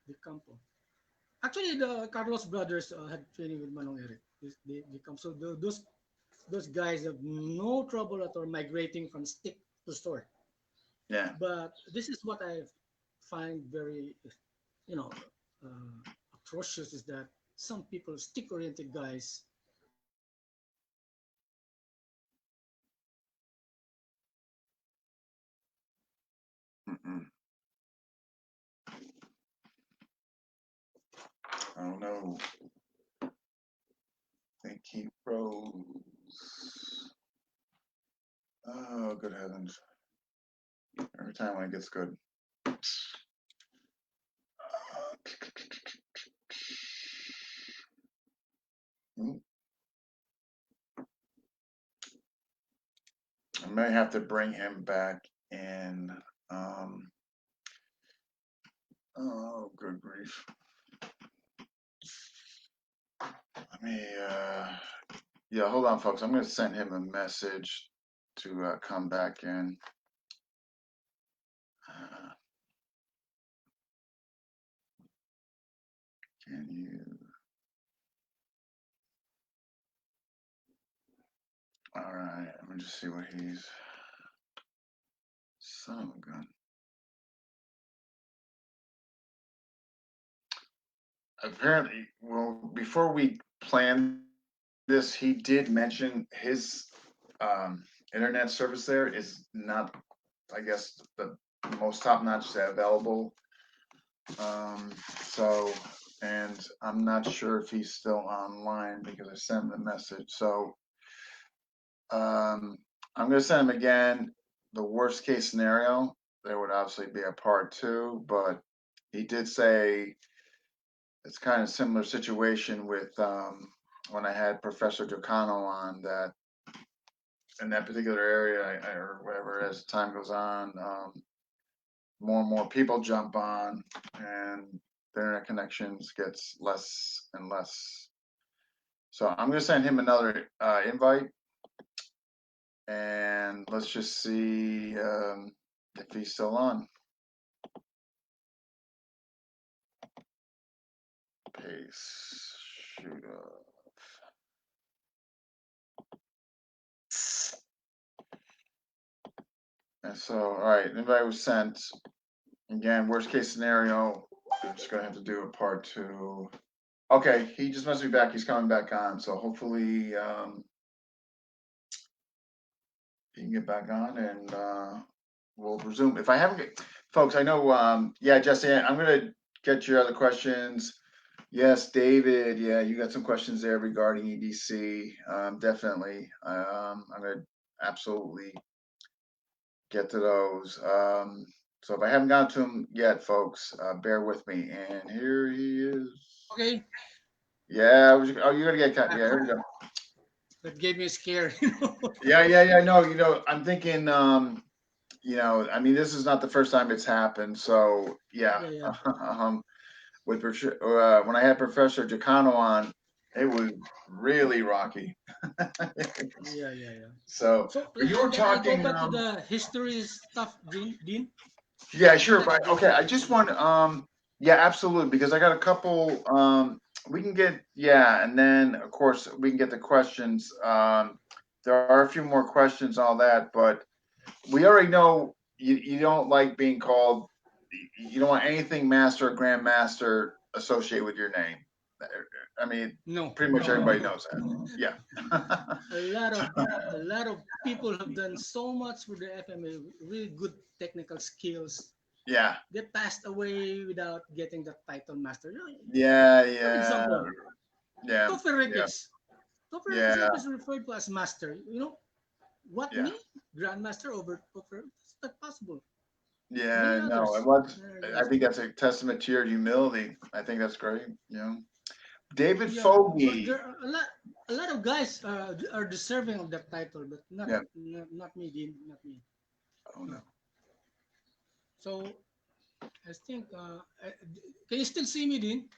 the Campo. Actually, the Carlos brothers had training with Manong Eric. They come. So those guys have no trouble at all migrating from stick to store. Yeah. But this is what I find very, you know, atrocious is that some people, stick-oriented guys, Mm-mm. I don't know. They keep froze. Oh, good heavens! Every time when it gets good. Mm, I may have to bring him back in. Um, oh, good grief. Let me, yeah, hold on, folks. I'm going to send him a message. to come back in. Can you? All right, let me just see what he's. Son of a gun. Apparently, well, before we planned this, he did mention his internet service there is not, I guess, the most top-notch available. So, and I'm not sure if he's still online because I sent him the message. So, I'm going to send him again. The worst case scenario, there would obviously be a part 2, but he did say it's kind of similar situation with when I had Professor Giocano on, that in that particular area or whatever, as time goes on, more and more people jump on and the internet connections gets less and less. So I'm going to send him another invite, and let's just see if he's still on. Paste, shoot off. And so, all right, invite was sent. Again, worst case scenario, I'm just gonna have to do a part 2. Okay, he just must be back. He's coming back on, so hopefully he can get back on, and we'll resume. If I haven't, folks, I know. Yeah, Jesse, I'm gonna get your other questions. Yes, David. Yeah, you got some questions there regarding EDC. Definitely. I'm gonna absolutely get to those. So if I haven't gotten to him yet, folks, bear with me. And here he is. Okay. Yeah. Oh, you're gonna get cut. Yeah, here we go. That gave me a scare. Yeah. No, I'm thinking. I mean, this is not the first time it's happened. So yeah. Yeah. With when I had Professor Giocano on, it was really rocky. Yeah. So, So but you were I'll go talking. back to the history stuff, Dean. Yeah, Can you sure. take But the okay, I just want. Yeah, absolutely. Because I got a couple. We can get. Yeah, and then of course we can get the questions. There are a few more questions, all that, but we already know you don't like being called. You don't want anything master or grandmaster associated with your name. I mean, No, pretty much no. everybody knows that. Yeah. A lot of people have done so much with the FMA, really good technical skills. Yeah. They passed away without getting the title master. Yeah. For Yeah. example, Yeah. Yeah. Toferekes. Toferekes Yeah. is referred to as master. What, Yeah. me? Grandmaster over Toferekes? It's not possible. Many Yeah. No, it others. was. I Yes. think that's a testament to your humility. I think that's great. David Yeah, Fogey. there are a lot of guys are deserving of that title, but Yeah. not me, Dean, not me. Oh no. No. So I think, can you still see me, Dean?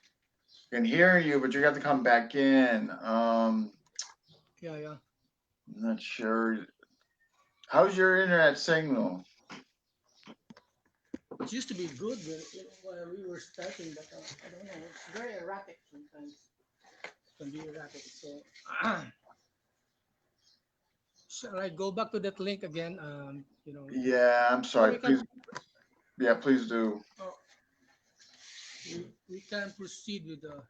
Can hear you, but you got to come back in. Yeah. I'm not sure. How's your internet signal? It used to be good when we were starting, but I don't know. It's very erratic sometimes. It can be erratic. So, shall I go back to that link again? Yeah, I'm So sorry. we can Please. Yeah, please do. uh, we can proceed with the.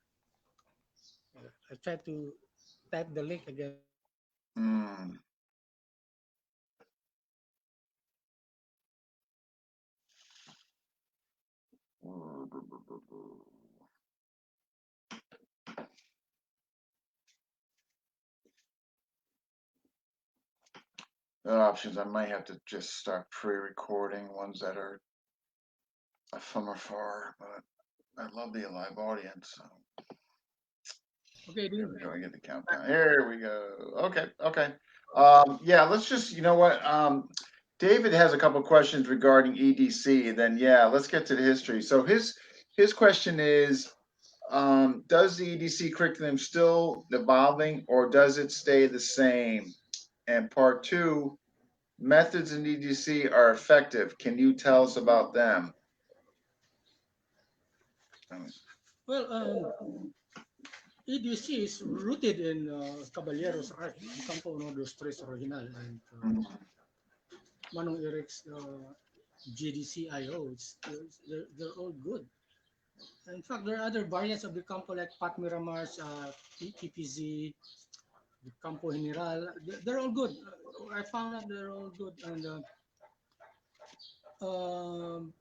I try to type the link again. Mm. The options, I might have to just start pre-recording ones that are from afar, but I love the live audience. So Okay, here Dean. we go. I get the countdown. Here we go. Okay. Yeah, let's just, you know what? David has a couple questions regarding EDC. And then, yeah, let's get to the history. So his question is, does the EDC curriculum still evolving or does it stay the same? And part 2, methods in EDC are effective. Can you tell us about them? Well, EDC is rooted in Caballero's art, Campo no dos Tres Original, and Mhm. Manong Eric's GDCIO. They're all good. In fact, there are other variants of the Campo like Pat Miramar's PPZ, the Campo General. They're all good. I found out they're all good. And um,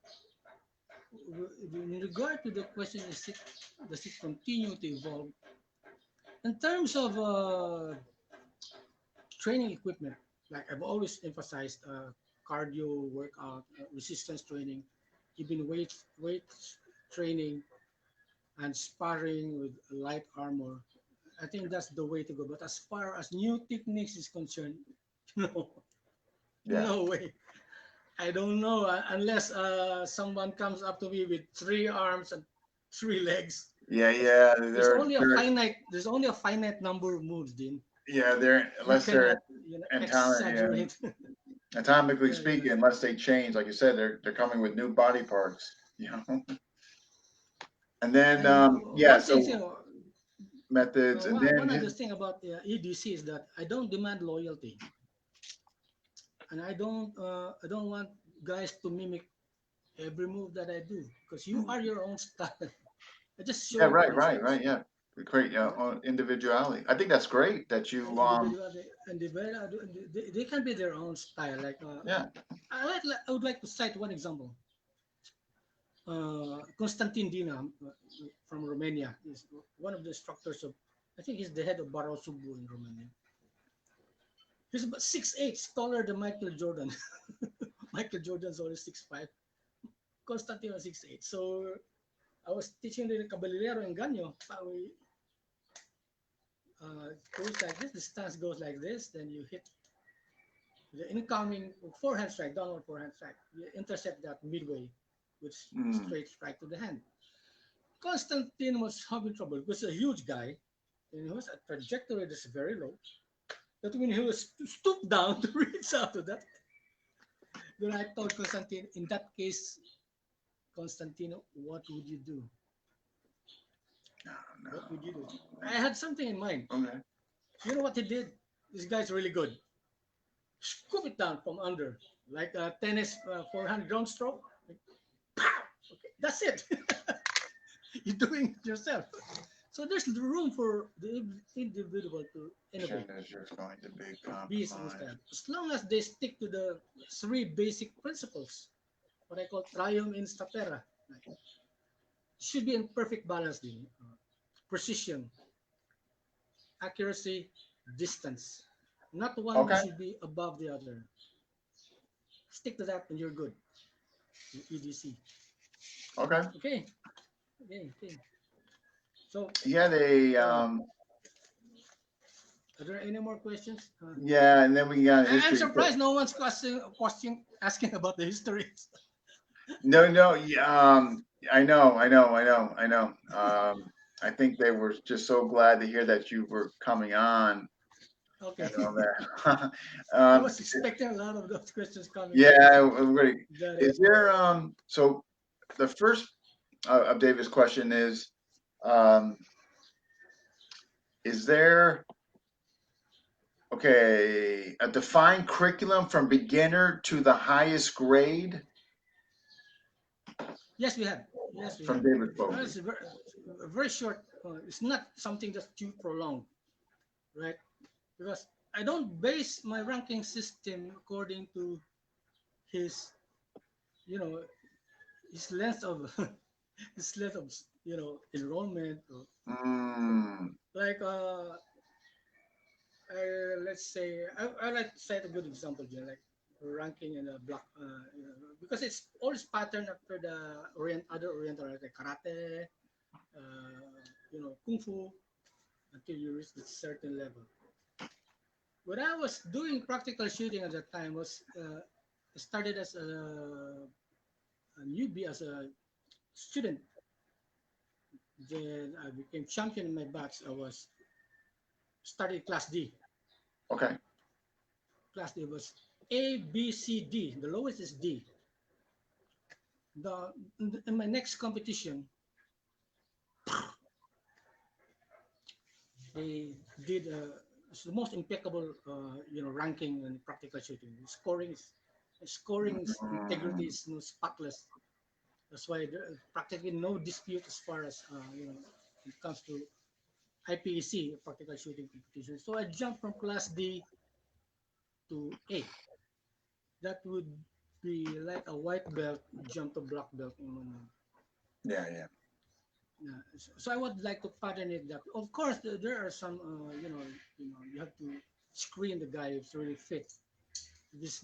in regard to the question, does it continue to evolve? In terms of training equipment, like I've always emphasized, cardio workout, resistance training, even weight training, and sparring with light armor. I think that's the way to go. But as far as new techniques is concerned, no, Yeah. no way. I don't know unless someone comes up to me with three arms and three legs. Yeah, yeah. There's only a finite. There's only a finite number of moves, Dean. Yeah, they're You unless they're cannot, atomic, exaggerate. atomically Yeah, yeah. speaking, unless they change, like you said, they're coming with new body parts. You know. And then And yeah, one thing, you so know, methods, and then one his other thing about EDC is that I don't demand loyalty, and I don't want guys to mimic every move that I do because you are your own style. I just show yeah, you right, right, principles. right, yeah. Great individuality. I think that's great that you Individual, they can be their own style. Like yeah. I would like to cite one example. Constantin Dina from Romania is one of the instructors of. I think he's the head of Barao Subu in Romania. He's about 6'8", taller than Michael Jordan. Michael Jordan's only 6'5". Constantine was 6'8". So I was teaching the Caballero and Ganyo. We goes like this. The stance goes like this. Then you hit the incoming forehand strike, downward forehand strike. You intercept that midway with Mm. straight strike to the hand. Constantine was having trouble because a huge guy, and he was a trajectory that's very low. That when he was stooped down to reach out to that, then I told Constantine, in that case, Constantino, what would you do? No, What would you do? I had something in mind. no. Okay. You know what he did? This guy's really good. Scoop it down from under, like a tennis forehand ground stroke. Like, pow! Okay, that's it. You're doing it yourself. So there's room for the individual to innovate, Is there's going to be be his own compromise. style, as long as they stick to the three basic principles, what I call trium in statera. Like, should be in perfect balance, din. Precision, accuracy, distance. Not one Okay. should be above the other. Stick to that and you're good. EDC. Okay. Okay. Okay. Okay. So, He had a uh, are there any more questions? yeah, and then we got I'm history. surprised no one's asking about the history. No, no, yeah, I know, I know, I know, I know. I think they were just so glad to hear that you were coming on Okay. and all that. I um, was expecting a lot of those questions coming up. yeah, everybody, Got it. is there, so the first of David's question um, is there, okay, a defined curriculum from beginner to the highest grade Yes, we have. Yes, we from have. David It's Fogarty? very short. It's not something that's too prolonged, right? Because I don't base my ranking system according to his, you know, his length of his length of enrollment. Or, Mm, like let's say I like to cite a good example here, like ranking in a block, because it's always patterned after the other oriental like karate, kung fu until you reach a certain level. When I was doing practical shooting at that time was started as a newbie as a student. Then I became champion in my batch. I was started class D. okay. Class D was A, B, C, D. The lowest is D. The in my next competition, they did it's the most impeccable ranking in practical shooting. Scoring integrity Mm, is spotless. That's why there are practically no dispute as far as when it comes to IPEC practical shooting competition. So I jumped from class D to A. That would be like a white belt jump to black belt in 1 month. yeah, yeah, Yeah. So I would like to pattern it that. Of course, there are some you have to screen the guy if it's really fit. This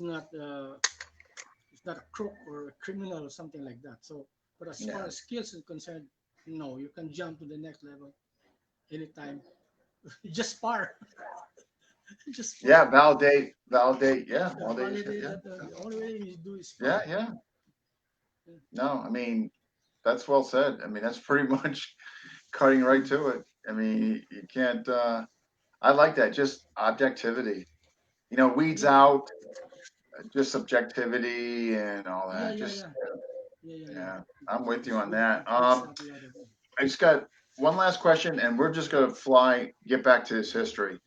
it's not a crook or a criminal or something like that. So, but as far yeah, as skills is concerned, no, you can jump to the next level anytime. Just spar, just yeah. spar. Validate. Yeah, Yeah, validate. validate Yeah, that the only way you do is yeah, spar. yeah. Yeah, No, I mean that's well said. I mean that's pretty much cutting right mm. to it. I mean you can't. I like that. Just objectivity. Weeds Yeah, out just subjectivity and all yeah, that. yeah, Just yeah, yeah. yeah, I'm with you It's on weed, that. it weeds out a lot of. I just got one last question, and we're just gonna get back to this history.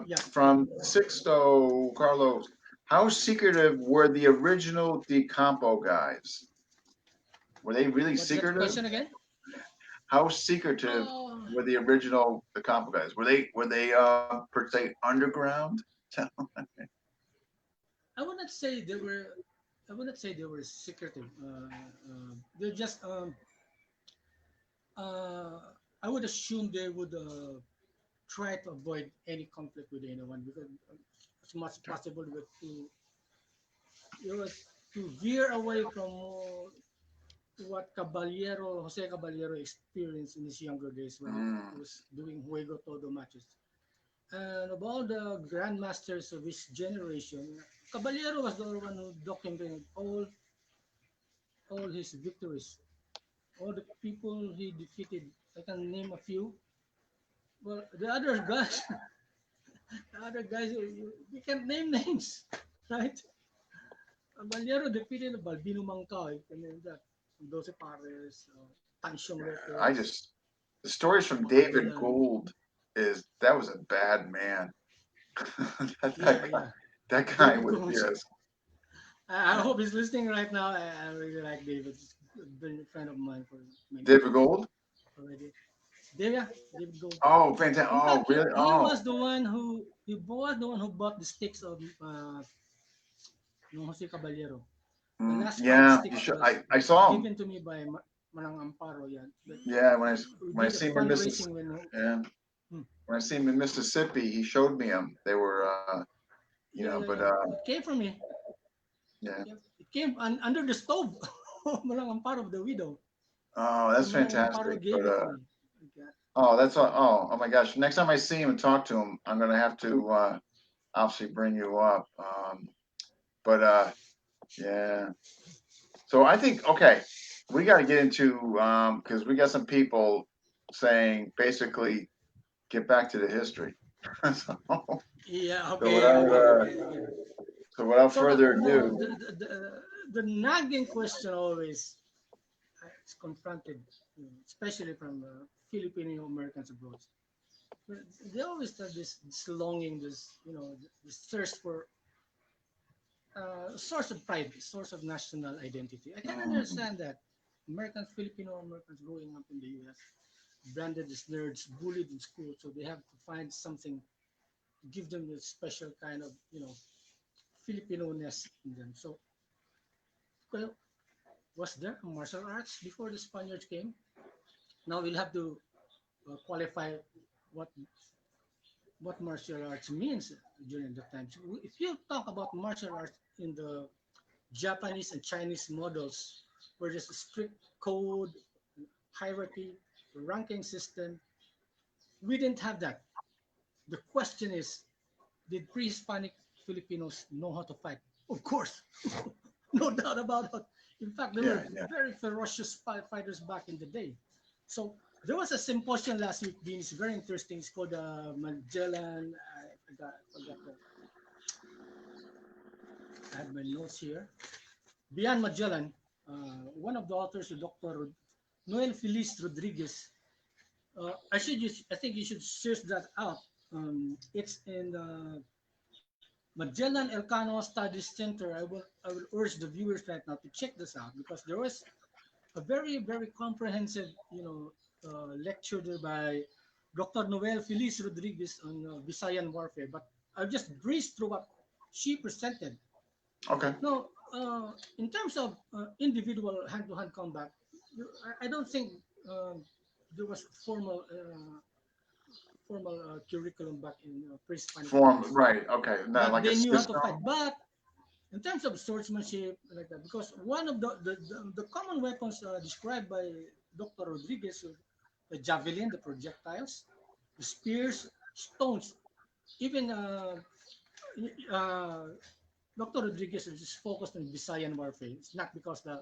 Yeah, From Sixto Carlos, how secretive were the original De Campo guys? Were they really what's that secretive? question again? How secretive Oh, were the original De Campo guys? Were they per se underground? I would not say they were. I would not say they were secretive. They're just. Uh, I would assume they would try to avoid any conflict with anyone because as much as possible with to it was to veer away from what Jose Caballero experienced in his younger days when Mm, he was doing Juego Todo matches. And of all the grandmasters of his generation, Caballero was the one who documented all his victories, all the people he defeated. I can name a few. Well, the other guys, the other guys, you can't name names, right? Caballero defeated Balbino Mangkao, you can name that. Doce Pares, Tansiong I Lopez, just the stories from David Makabilan. Gould is that was a bad man. that, that Yeah, guy, yeah. that guy David was Gomes. yes. I Yeah. hope he's listening right now. I really like David. He's been a friend of mine for many David years Gould. already. Yeah, David Gold. Oh, fantastic! In Oh, fact, really? Oh, he was the one who bought the sticks of Jose Caballero. The last five yeah. You sticks should. was I saw him. given to me by Manang Amparo. Yeah, but Yeah, we when I did a see him in Mississippi. fundraising when. Yeah, Hmm. when I see him in Mississippi, he showed me them. They were, Yeah, yeah, but yeah. It came from me. yeah. Yeah, it came under the stove. Manang Amparo of the widow. Oh, So that's Manang Amparo fantastic. gave But it to me. Okay. oh, that's all. Yeah. Oh my gosh! Next time I see him and talk to him, I'm gonna have to obviously bring you up. But yeah. So I think okay, we got to get into because we got some people saying basically get back to the history. so, Yeah. so Okay. without Okay. Okay. Okay. So further ado, the nagging question always is confronted, especially from Filipino Americans abroad. They always have this longing, this thirst for source of pride, source of national identity. I can mm, understand that. Filipino Americans growing up in the U.S., branded as nerds, bullied in school, so they have to find something to give them this special kind of, Filipino-ness in them. So, well, was there a martial arts before the Spaniards came? Now we'll have to qualify what what martial arts means during that time. So if you talk about martial arts in the Japanese and Chinese models, where there's a strict code, hierarchy, ranking system, we didn't have that. The question is, did pre-Hispanic Filipinos know how to fight? Of course, no doubt about it. In fact, they yeah, were yeah. very ferocious fighters back in the day. So there was a symposium last week, Dean. It's very interesting. It's called Magellan. I forgot I have my notes here. Beyond Magellan, one of the authors, Dr. Noel Feliz Rodriguez. I think you should search that out. It's in the Magellan Elcano Studies Center. I will urge the viewers right now to check this out because there was a very comprehensive lecture there by Dr. Noel Feliz Rodriguez on Visayan warfare. But I'll just breeze through what she presented. Okay. Now, in terms of individual hand-to-hand combat, I don't think there was formal curriculum back in pre-Spanish Form, times. right. Okay. Not But like a they knew how to system. fight. But in terms of swordsmanship, like that, because one of the common weapons described by Dr. Rodriguez, the javelin, the projectiles, the spears, stones, even uh, Dr. Rodriguez is just focused on Visayan warfare. It's not because the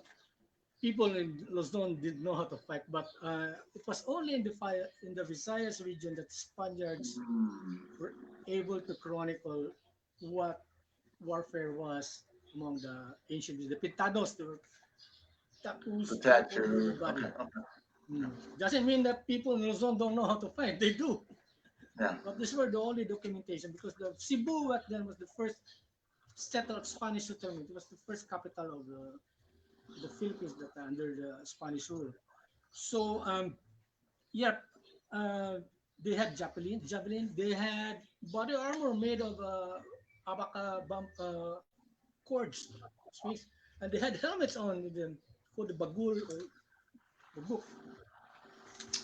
people in Luzon didn't know how to fight, but it was only in the Visayas region that Spaniards Hmm. were able to chronicle what warfare was among the ancient the Pintados, the The tattoos all over tattoo. the body. Okay. Okay. Doesn't mean that people in Luzon don't know how to fight. They do. Yeah. But these were the only documentation because the Cebu back then was the first settled Spanish settlement. It was the first capital of the Philippines that under the Spanish rule. So yeah, uh, they had javelin. They had body armor made of abaca bump cords, swings, and they had helmets on with them called the bagul or the book.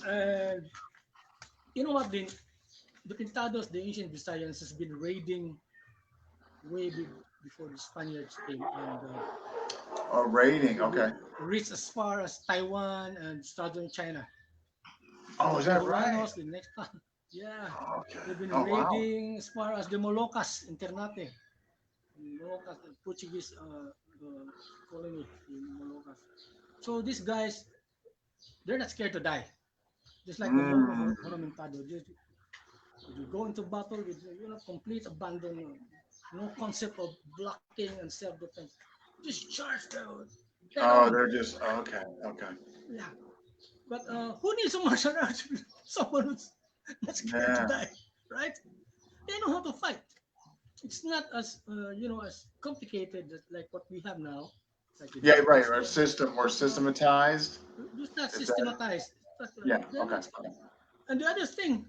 And you know what? The Pintados, the ancient Visayans, has been raiding before the Spaniards came and Oh, rating. they Okay. reached as far as Taiwan and southern China. And Oh, the is that right? Boholanos, the next time, yeah, Okay. they've been Oh, wow. raiding as far as the Moluccas in Ternate. Moluccas, the Portuguese colony in Moluccas. So these guys, they're not scared to die. Just like the Moro Mm. Horomentado. You go into battle with complete abandon, no concept of blocking and self-defense. Just charge them head Oh, on. they're just okay. Okay. Yeah. But who needs a martial arts? Someone who's not scared to Yeah. die, right? They know how to fight. It's not as as complicated as like what we have now, like the Yeah. Right. Japanese Or did. system or No, systematized. it's not Is that? systematized. Yeah. They're Okay. not. And the other thing,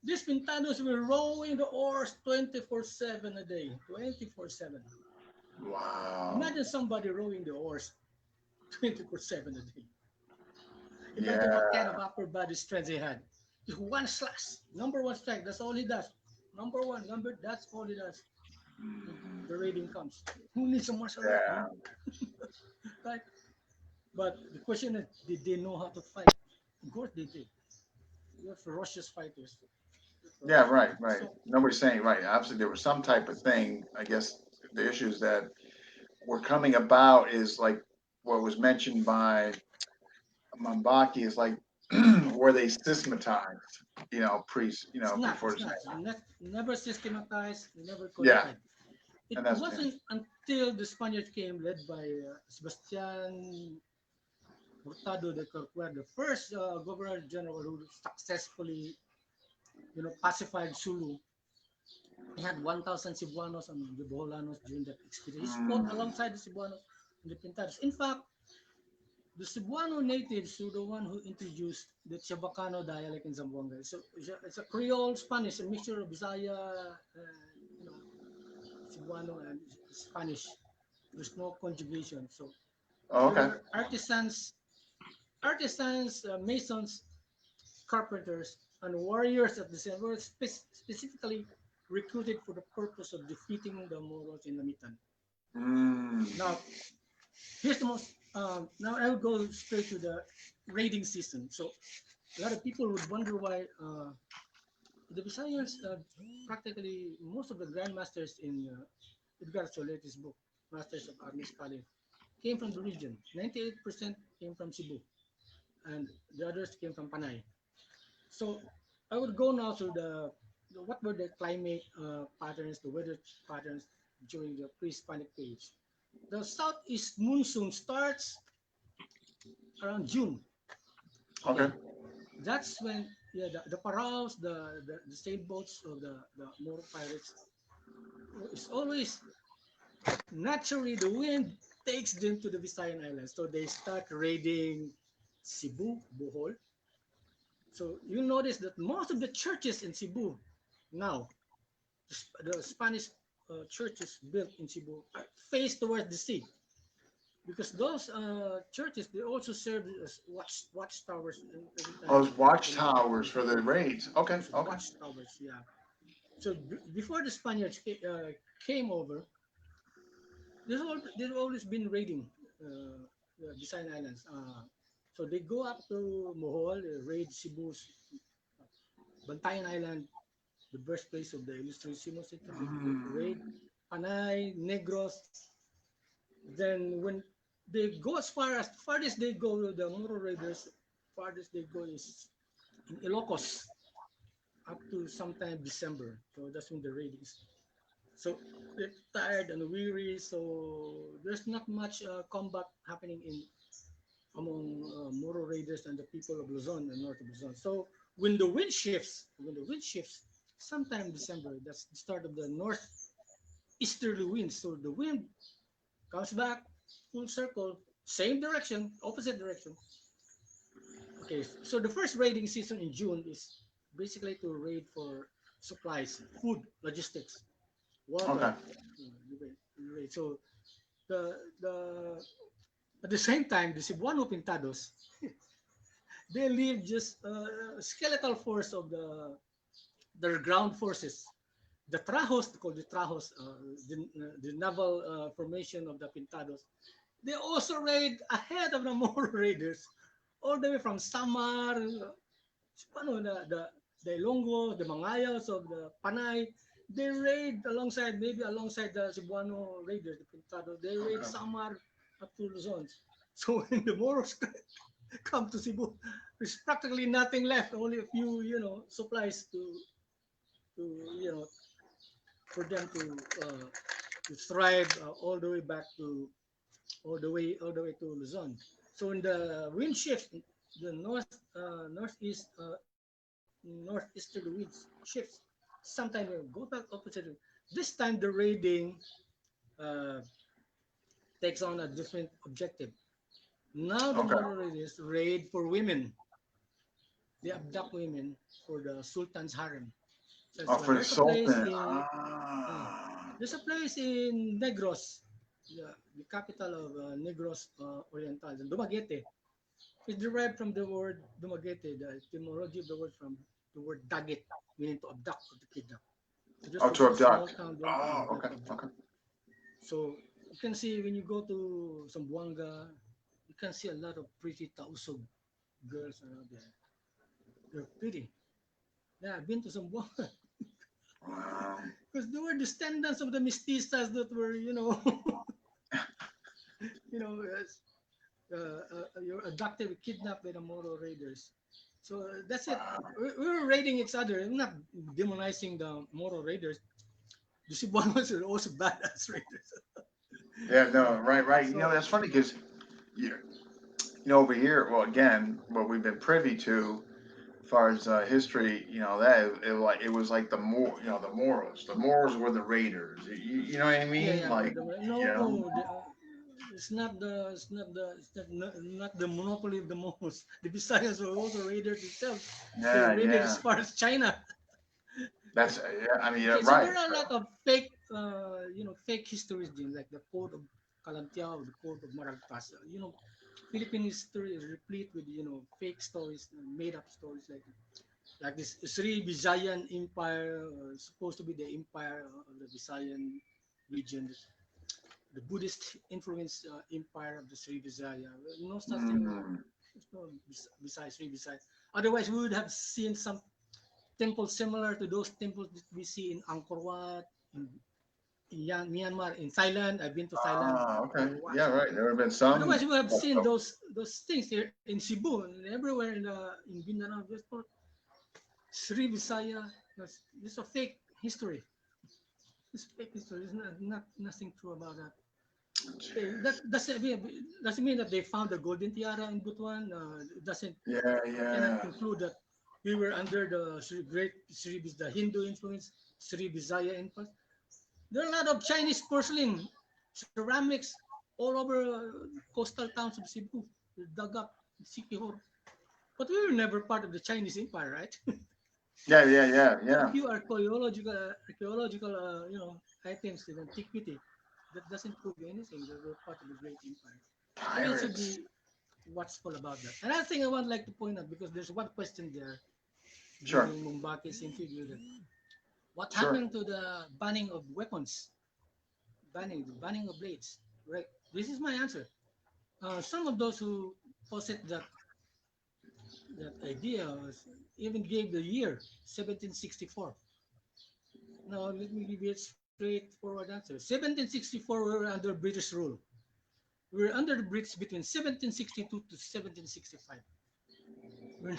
these Pintanos were rowing the oars 24/7 a day, 24/7. Wow. Imagine somebody rowing the oars 24/7 a day. Imagine what kind Yeah. of upper body strength he had. Just one slash, number one strike. That's all he does. Number one, number. That's all he does. The rating comes. Who needs a martial art, Yeah. man? Right? But the question is, did they know how to fight? Of course they did. They're ferocious fighters. They're Yeah. ferocious Right. fighters. Right. So Nobody's saying right. Obviously, there was some type of thing. I guess the issues that were coming about is like what was mentioned by Mambaki is like where they systematized, it's not. before It's this. not. Never systematized. Never Yeah, codified. It and that's wasn't until the Spaniards came, led by Sebastian Hurtado de Corcuera, the first governor general who successfully, pacified Sulu. He had 1,000 Cebuanos and the Boholanos during that expedition. He fought mm, alongside the Cebuanos and the Pintados. In fact, the Cebuano natives were the one who introduced the Chabacano dialect in Zamboanga. So it's a Creole Spanish, a mixture of Bisaya, you know, Cebuano and Spanish. There's no conjugation. So oh, okay. they're artisans, masons, carpenters, and warriors at the same were specifically recruited for the purpose of defeating the Moros in Namitan. Mm, Now, here's the most. Now I will go straight to the rating system. So a lot of people would wonder why the Visayas, practically most of the grandmasters in Edgar Solete's book, Masters of Army Scholar, came from the region. 98% came from Cebu, and the others came from Panay. So I would go now to the what were the climate patterns, the weather patterns. during the pre-Hispanic age. The southeast monsoon starts around June. Okay. That's when the paraos, the sailboats of the Moro pirates, it's always naturally the wind takes them to the Visayan Islands. So they start raiding Cebu, Bohol. So you'll notice that most of the churches in Cebu now, the Spanish churches built in Cebu face towards the sea because those churches they also serve as watchtowers every time Oh, the Moro watchtowers comes. for the raids. Okay. Those Okay. watchtowers, yeah. So before the Spaniards came over, they've always been raiding the Visayan Islands. So they go up to Bohol, raid Cebu's Bantayan Island, the birthplace of the Ilustrisimo Center. They raid Mm. Panay, Negros. Then when they go as far as farthest they go, the Moro raiders, farthest they go is in Ilocos up to sometime December. So that's when the raid is. So they're tired and weary. So there's not much combat happening in among Moro raiders and the people of Luzon and north of Luzon. So when the wind shifts, sometime December, that's the start of the northeasterly winds. So the wind comes back full circle, same direction, opposite direction. Okay, so the first raiding season in June is basically to raid for supplies, food, logistics, Okay. water. You raid. So the at the same time, the Cebuano Pintados, they leave just a skeletal force of their ground forces. The Trajos, called the Trajos, the naval formation of the Pintados, they also raid ahead of the Moro raiders, all the way from Samar, ano, the Ilonggo, the Mangayos of the Panay. They raid alongside, maybe alongside the Cebuano raiders, the Pintados. They raid Okay. Samar up to Luzon. So when the Moros come to Cebu, there's practically nothing left. Only a few, supplies to for them to thrive all the way back to all the way to Luzon. So when the wind shifts, the northeast northeasterly winds shifts. Sometimes they go back opposite. This time the raiding uh, takes on a different objective. Now the Okay. Moro raiders raid for women. They abduct women for the Sultan's harem. So Oh, that's why for the there's a place Sultan. in uh, Ah. there's a place in Negros, the capital of Negros Oriental, in Dumaguete. It's derived from the word Dumaguete, the etymology of the word from the word dagit, meaning to abduct or to kidnap. So there's Oh, this to small abduct. town there, Oh, yeah, okay. to abduct. Okay. So you can see when you go to Zamboanga, you can see a lot of pretty tausog girls around there. They're pretty. Yeah, I've been to Zamboanga Wow. because they were descendants of the mestizas that were, you know, you're abducted, kidnapped by the Moro raiders. So that's it. We were raiding each other. I'm not demonizing the Moro raiders. The Cebuanos are also badass raiders. Yeah, Yeah. no, right, right. So That's funny because you, over here, well, again, what we've been privy to, as far as history, that it was like the Moros. The Moros were the raiders. You know what I yeah, mean? yeah. Like, you know, No, it's not the monopoly of the Moros. The Visayas were also raiders themselves. They yeah, raided as yeah. far as China. Yeah. I mean, yeah, Okay, so right. there are a lot of fake, fake histories, Jim, like the Code of Calantiao, the Code of Maragtas. Philippine history is replete with fake stories, made up stories like this Sri Visayan Empire, supposed to be the empire of the Visayan region, the Buddhist influenced empire of the Sri Visaya. No such thing. Mm. There's no Visaya, Sri Visaya. Otherwise, we would have seen some temples similar to those temples that we see in Angkor Wat, in Myanmar, in Thailand. I've been to Thailand Ah, okay. to watch Yeah, it. right. There have been some. Otherwise, we have seen those things here in Cebu and everywhere in Mindanao. Just for Sri Visaya, this is a fake history. It's fake history. There's not nothing true about that. Okay, that doesn't mean that they found the golden tiara in Butuan. Doesn't Yeah, cannot yeah. conclude that we were under the the Hindu influence, Sri Vizaya influence. There are a lot of Chinese porcelain, ceramics all over coastal towns of Cebu. They're dug up in Sikihor. But we were never part of the Chinese Empire, right? Yeah, yeah, yeah, There are yeah. a few archaeological items in antiquity that doesn't prove anything. They were part of the great empire. So we should Pirates. be watchful about that. Another thing I would like to point out, because there's one question there Sure, during Mumbaki's interview, that what sure. happened to the banning of weapons, the banning of blades, right? This is my answer. Some of those who posit that idea even gave the year 1764. Now let me give you a straightforward answer. 1764 we were under British rule. We were under the Brits between 1762 to 1765. We're,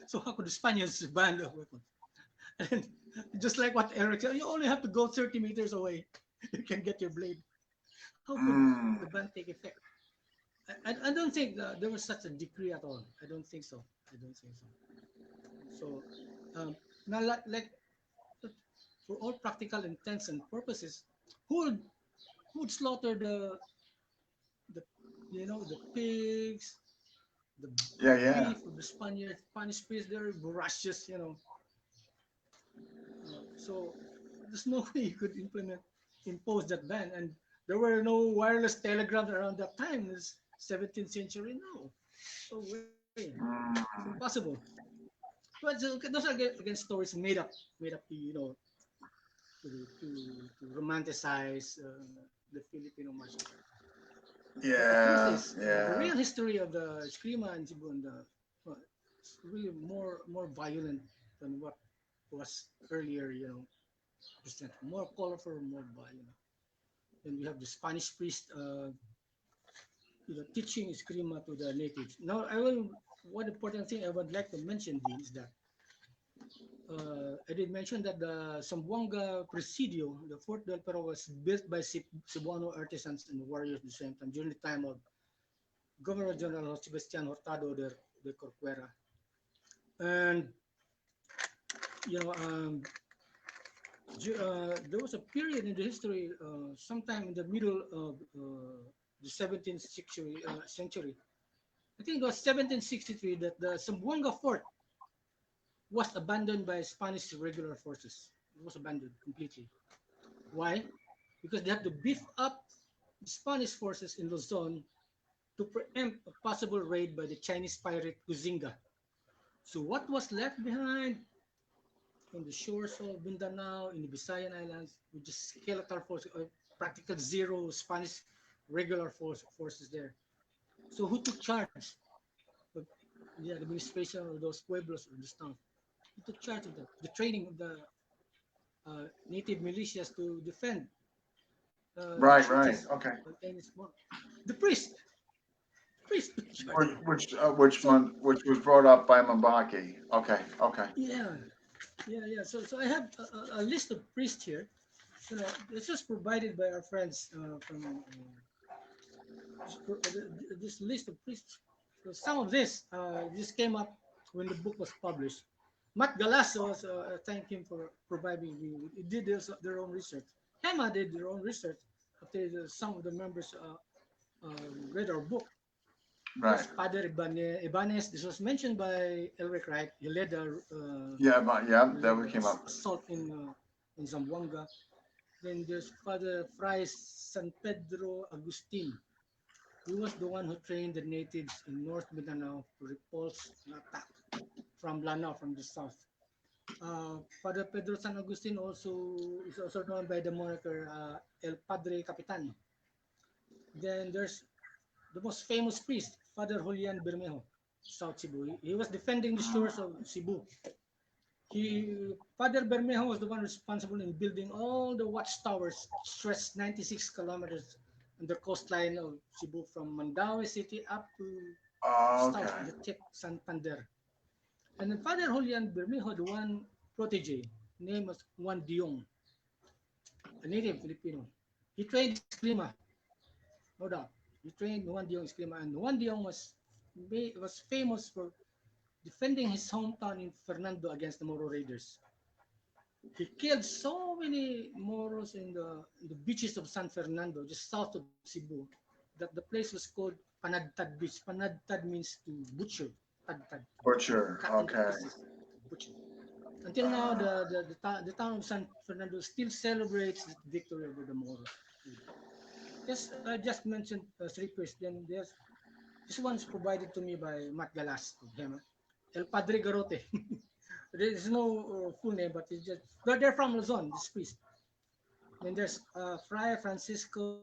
so how could the Spaniards ban the weapons? And just like what Eric said, you only have to go 30 meters away. You can get your blade. How could the Mm, ban take effect? I don't think there was such a decree at all. I don't think so. I don't think so. So um, now, like for all practical intents and purposes, who would who would slaughter the the pigs, the yeah, yeah. beef of the Spanish priests? They're voracious, so there's no way you could impose that ban. And there were no wireless telegrams around that time. It's 17th century. No way. It's Mm, impossible. But those are again stories made up to to romanticize the Filipino martial art. But the truth yeah, is, the yeah. real history of the Escrima and Cebu and it's really more violent than what was earlier, presented. More colorful, more violent. And we have the Spanish priest, teaching Escrima to the natives. Now, one important thing I would like to mention, Dean, is that I did mention that the Zamboanga Presidio, the Fort del Pero, was built by Cebuano artisans and warriors at the same time during the time of Governor General Sebastian Hurtado de Corcuera. And, you know, um, there was a period in the history, sometime in the middle of the 17th century. I think it was 1763 that the Zamboanga Fort was abandoned by Spanish regular forces. It was abandoned completely. Why? Because they had to beef up the Spanish forces in Luzon to preempt a possible raid by the Chinese pirate Guzinga. So what was left behind on the shores of Mindanao, in the Visayan Islands, with just skeletal forces, practical zero Spanish regular forces there. So who took charge of the administration of those pueblos or the towns? Who took charge of that? The training of the native militias to defend the Right, right. churches Okay. against the priest took charge of that. Which So one? Which was brought up by Mabaki. Okay, okay. yeah, yeah. So I have a list of priests here. This was provided by our friends from this list of priests. So some of this came up when the book was published. Matt Galasso, thank him for providing me. It did their own research. Hema did their own research after some of the members read our book. Right. There's Padre Ibanez. This was mentioned by Elric Wright. He led Yeah, but yeah, that we the came up. assault in Zamboanga. Then there's Father Fray San Pedro Agustin. He was the one who trained the natives in North Mindanao to repulse an attack from Lanao, from the south. Father Pedro San Agustin is also known by the moniker El Padre Capitan. Then there's the most famous priest, Father Julian Bermejo, South Cebu. He was defending the shores of Cebu. Father Bermejo was the one responsible in building all the watchtowers stretched 96 kilometers on the coastline of Cebu from Mandaue City up to Oh, south, okay. the tip Santander. And then Father Julian Bermejo had one protege named was Juan Diong. a native Filipino. He trained Escrima, no doubt. He trained Juan Diong Escrima, and Juan Diong was famous for defending his hometown in Fernando against the Moro raiders. He killed so many Moros in the beaches of San Fernando, just south of Cebu, that the place was called Panadtad Beach. Panadtad means to butcher, tadtad, Butcher. cut into Okay. pieces, butcher. Until now, the town of San Fernando still celebrates the victory over the Moros. Just mentioned three priests. Then this one's provided to me by Matt Galas of FMA. El Padre Garote. There is no full name, but it's just they're from Luzon. This priest. Then there's Friar Francisco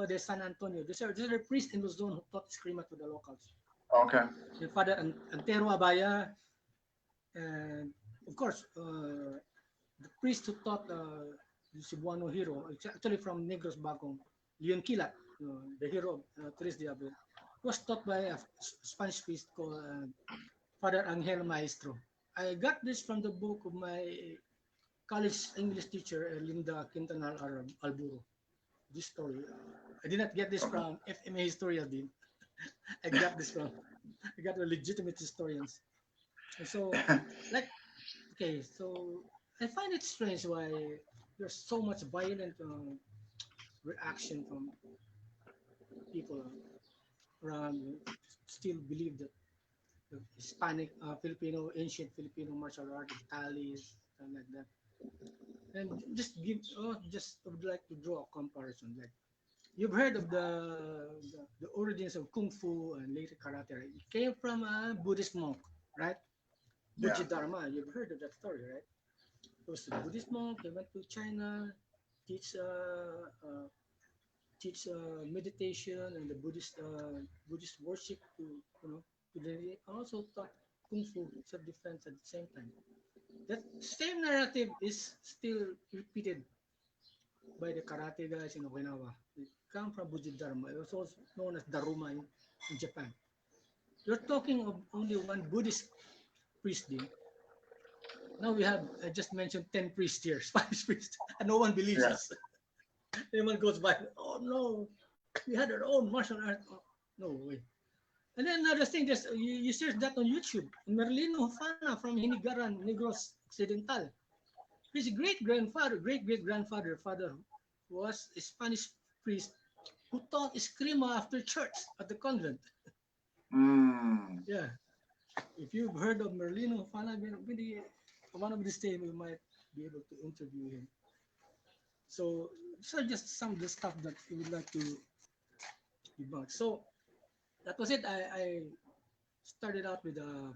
de San Antonio. These are the priests in Luzon who taught Escrima to the locals. Okay. Then Father Antero Abaya, and of course the priest who taught the Cebuano hero, it's actually from Negros Bagong, Leon Kilat, the hero of Tres Diablo, was taught by a Spanish priest called Father Angel Maestro. I got this from the book of my college English teacher, Linda Quintanal Alburo. This story. I did not get this Okay. from FMA historian, Dean. I got this from, I got the legitimate historians. And so, like, okay, so I find it strange why there's so much violent reaction from people around who still believe that the Hispanic, ancient Filipino martial art, the talis, and like that. And just I would like to draw a comparison. Like you've heard of the origins of kung fu and later karate. Right? It came from a Buddhist monk, right? Yeah. Bodhidharma. You've heard of that story, right? It was a Buddhist monk. He went to China, teach meditation and the Buddhist worship to to the also taught kung fu self defense at the same time. That same narrative is still repeated by the karate guys in Okinawa. They come from Bodhidharma. It was also known as Daruma in Japan. You're talking of only one Buddhist priest din. Now we have, I just mentioned 10 priests here, Spanish priests, and no one believes Yeah. us. Everyone goes by, oh no, we had our own martial art. Oh, no way. And then another thing, you search that on YouTube. Merlino Hofana from Hinigaran, Negros Occidental. His great-great-grandfather, father was a Spanish priest who taught Escrima after church at the convent. Mm. Yeah. If you've heard of Merlino Hofana, maybe one of these days we might be able to interview him. So these are just some of the stuff that we would like to debunk. So that was it. I started out with the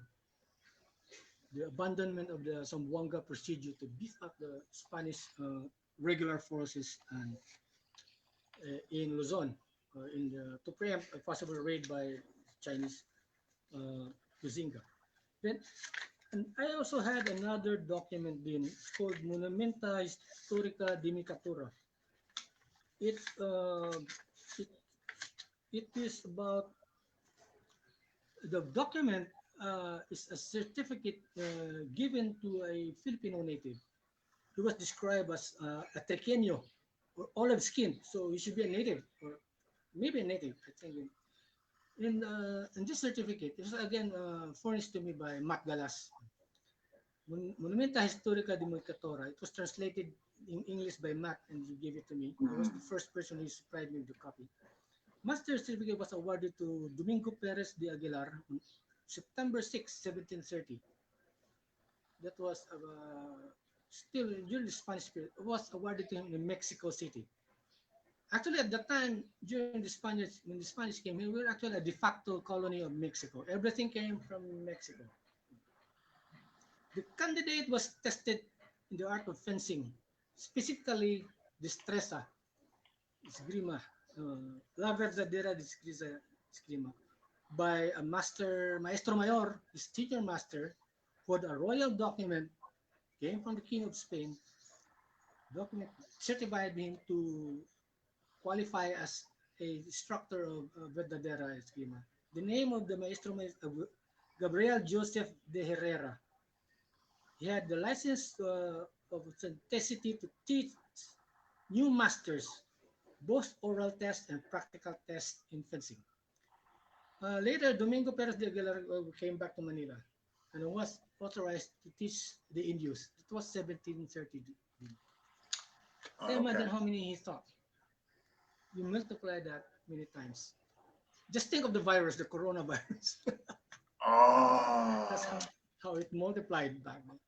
abandonment of the Zamboanga procedure to beef up the Spanish regular forces and, in Luzon to preempt a possible raid by Chinese uh, Kuzinga. Then, and I also had another document din called Monumenta Historica de Micatura. It, uh, it it is about the document is a certificate given to a Filipino native. He was described as a Tequeño or olive skin, so he should be a native or maybe a native, I think. In this certificate, it was again furnished to me by Matt Galas. Monumenta Historica de Mercatora. It was translated in English by Matt and he gave it to me. I was Mm. the first person who supplied me with the copy. Master certificate was awarded to Domingo Perez de Aguilar on September 6, 1730. That was still during the Spanish period. It was awarded to him in Mexico City. Actually, at that time, during the Spanish, when the Spanish came here, we were actually a de facto colony of Mexico. Everything came from Mexico. The candidate was tested in the art of fencing, specifically destreza, esgrima, la verdadera esgrima, by a maestro mayor, his teacher master, who had a royal document, came from the King of Spain, document certified him to qualify as a instructor of verdadera esgrima. The name of the maestro is Gabriel Joseph de Herrera. He had the license of authenticity to teach new masters, both oral tests and practical tests in fencing. Later, Domingo Perez de Aguilar came back to Manila and was authorized to teach the Indios. It was 1730. Can you imagine Okay. how many he taught? You multiply that many times. Just think of the virus, the coronavirus. That's Oh, how it multiplied back then.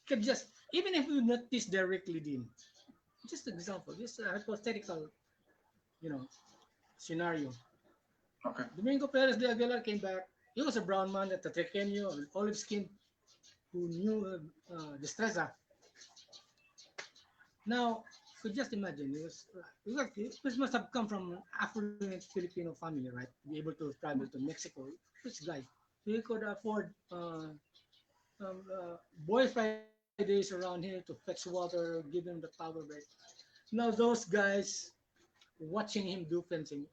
Could just, even if you not teach directly, Dean, just an example, just a hypothetical, you know, scenario. okay. Domingo Perez de Aguilar came back. He was a brown man at the Tequeño, olive skin, who knew destreza. Now, could just imagine, it must have come from affluent Filipino family, right? To be able to travel to Mexico. Rich guy. He could afford boy Fridays around here to fetch water, give him the power break. Now, those guys watching him do fencing,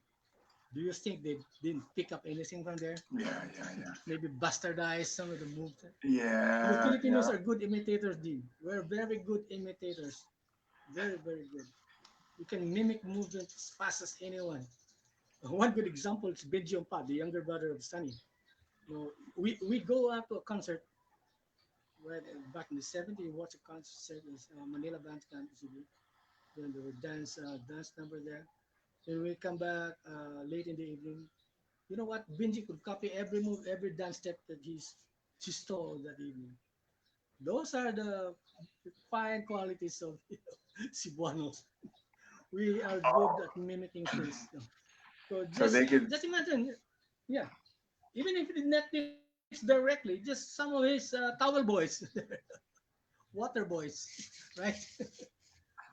do you think they didn't pick up anything from there? Yeah, yeah, yeah. Maybe bastardize some of the moves. The Yeah, Filipinos yeah. are good imitators, Dean. We're very good imitators. Very, very good. You can mimic movements as fast as anyone. One good example is Benji Pa, the younger brother of Sunny. We go out to a concert right back in the 70s. We watched a concert in Manila Dance Campus. Then there were dance number there. Then we come back late in the evening. You know what? Benji could copy every move, every dance step that he stole that evening. Those are the fine qualities of Cebuanos. We are good Oh, at mimicking things. So so they could. just imagine, yeah. Even if it did not teach directly, just some of his towel boys, water boys, right?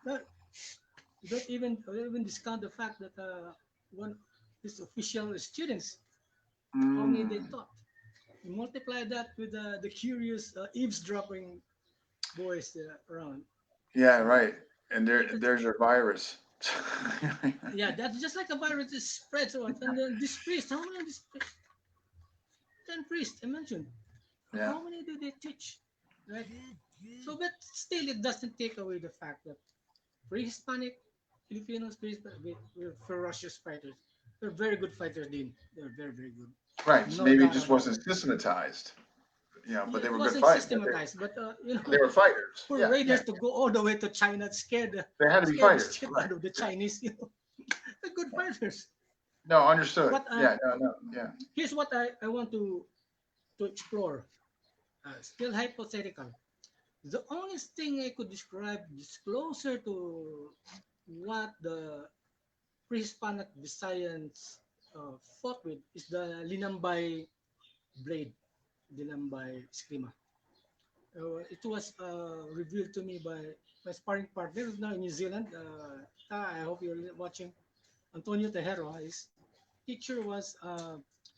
Not, don't even discount the fact that one his official students, how many they Mm, taught. You multiply that with the curious eavesdropping boys around. yeah, So right. And there's your virus. yeah, that's just like a virus that spreads out. And then this priest, how many of these 10 priests I mentioned? Yeah. How many do they teach? Right? So, but still, it doesn't take away the fact that pre-Hispanic Filipinos, we're ferocious fighters. They're very good fighters, Dean. They're very, very good. Right. So No maybe it doubt just about it. wasn't systematized, but Yeah, they it were good wasn't fight. systematized, but They were fighters. for Yeah, yeah. raiders to go all the way to China, They had to be scared the fighters. shit Right. out of the Yeah. Chinese. They're good Yeah. fighters. No, understood. But Yeah, no, no, yeah. here's what I want to explore. Still hypothetical. The only thing I could describe is closer to what the pre-Hispanic Visayans fought with is the Linambay blade, Linambay Escrima. It was revealed to me by my sparring partner who's now in New Zealand. I hope you're watching. Antonio Tejero. His teacher was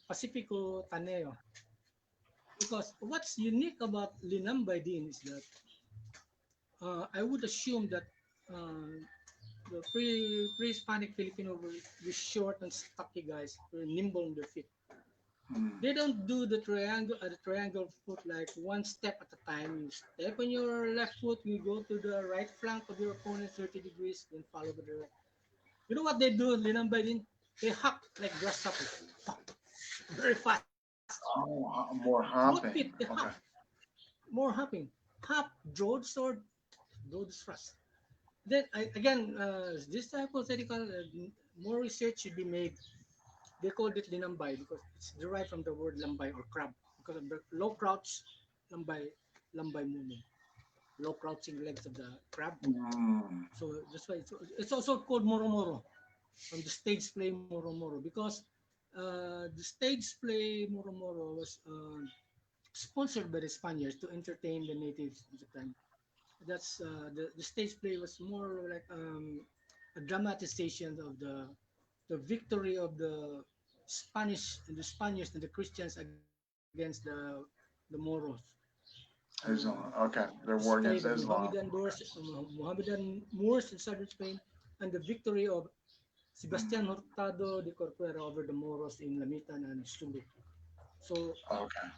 Pacifico Taneo. Because what's unique about Linambay din is that I would assume that uh, the pre-Hispanic Filipino were short and stocky guys, were nimble on their feet. Mm. They don't do the triangle foot like one step at a time. You step on your left foot, you go to the right flank of your opponent 30 degrees, then follow by the right. You know what they do, Linambay din? They hop like grasshoppers. Hop, very fast. Oh, more Both feet, hopping. they hop. Okay. More hopping. Hop, draw the sword, draw the thrust. Then again, this hypothetical, more research should be made. They called it linambay because it's derived from the word lambay or crab because of the low crouch lambay lambay movement, low crouching legs of the crab. Mm. So that's why it's also called moro moro from the stage play moro moro because the stage play moro moro was sponsored by the Spaniards to entertain the natives at the time. That's the stage play was more like a dramatization of the victory of the Spaniards and the Christians against the Moros. So Islam. Okay. Their display war the against Islam. Mohammedan Moors in southern Spain and the victory of Sebastian Mm. Hurtado de Corcuera over the Moros in Lamitan and Sulu. So Okay.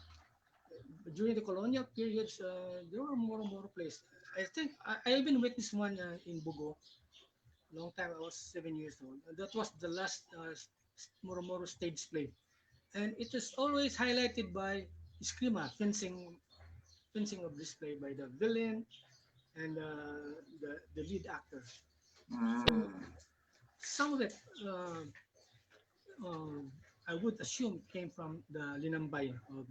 during the colonial periods, there were more and more places. I think I even witnessed one in Bugo. long time. I was 7 years old. And that was the last Moro stage play, and it is always highlighted by Escrima fencing of display by the villain and the lead actor. So Mm. some of it, uh, uh, I would assume, came from the Linambay of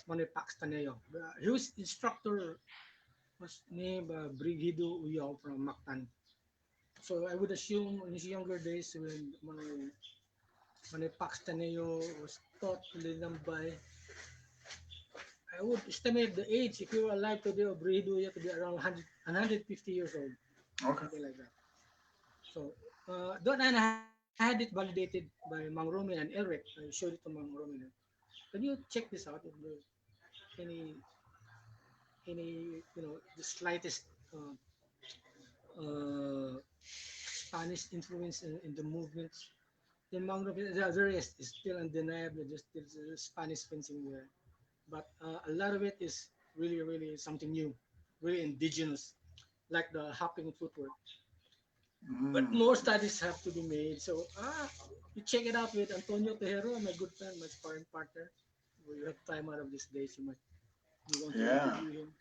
Manoy Paxtaneo. His instructor was named Brigido Uyao from Mactan. So I would assume in his younger days when Manoy Paxtaneo was taught Linambay, I would estimate the age, if you were alive today, of Brigido Uyao to be around 150 years old, Okay. something like that. So, then I had it validated by Mang Romy and Elric. I showed it to Mang Romy. Can you check this out? If there's any, the slightest uh, Spanish influence in the movements. Then Mang Romy, the rest is still undeniable. There's Spanish fencing there. But a lot of it is really, really something new, really indigenous, like the hopping footwork. But Mm. more studies have to be made. So you check it out with Antonio Tejero, my good friend, my sparring partner. We have time out of these days. You want to Yeah. interview him.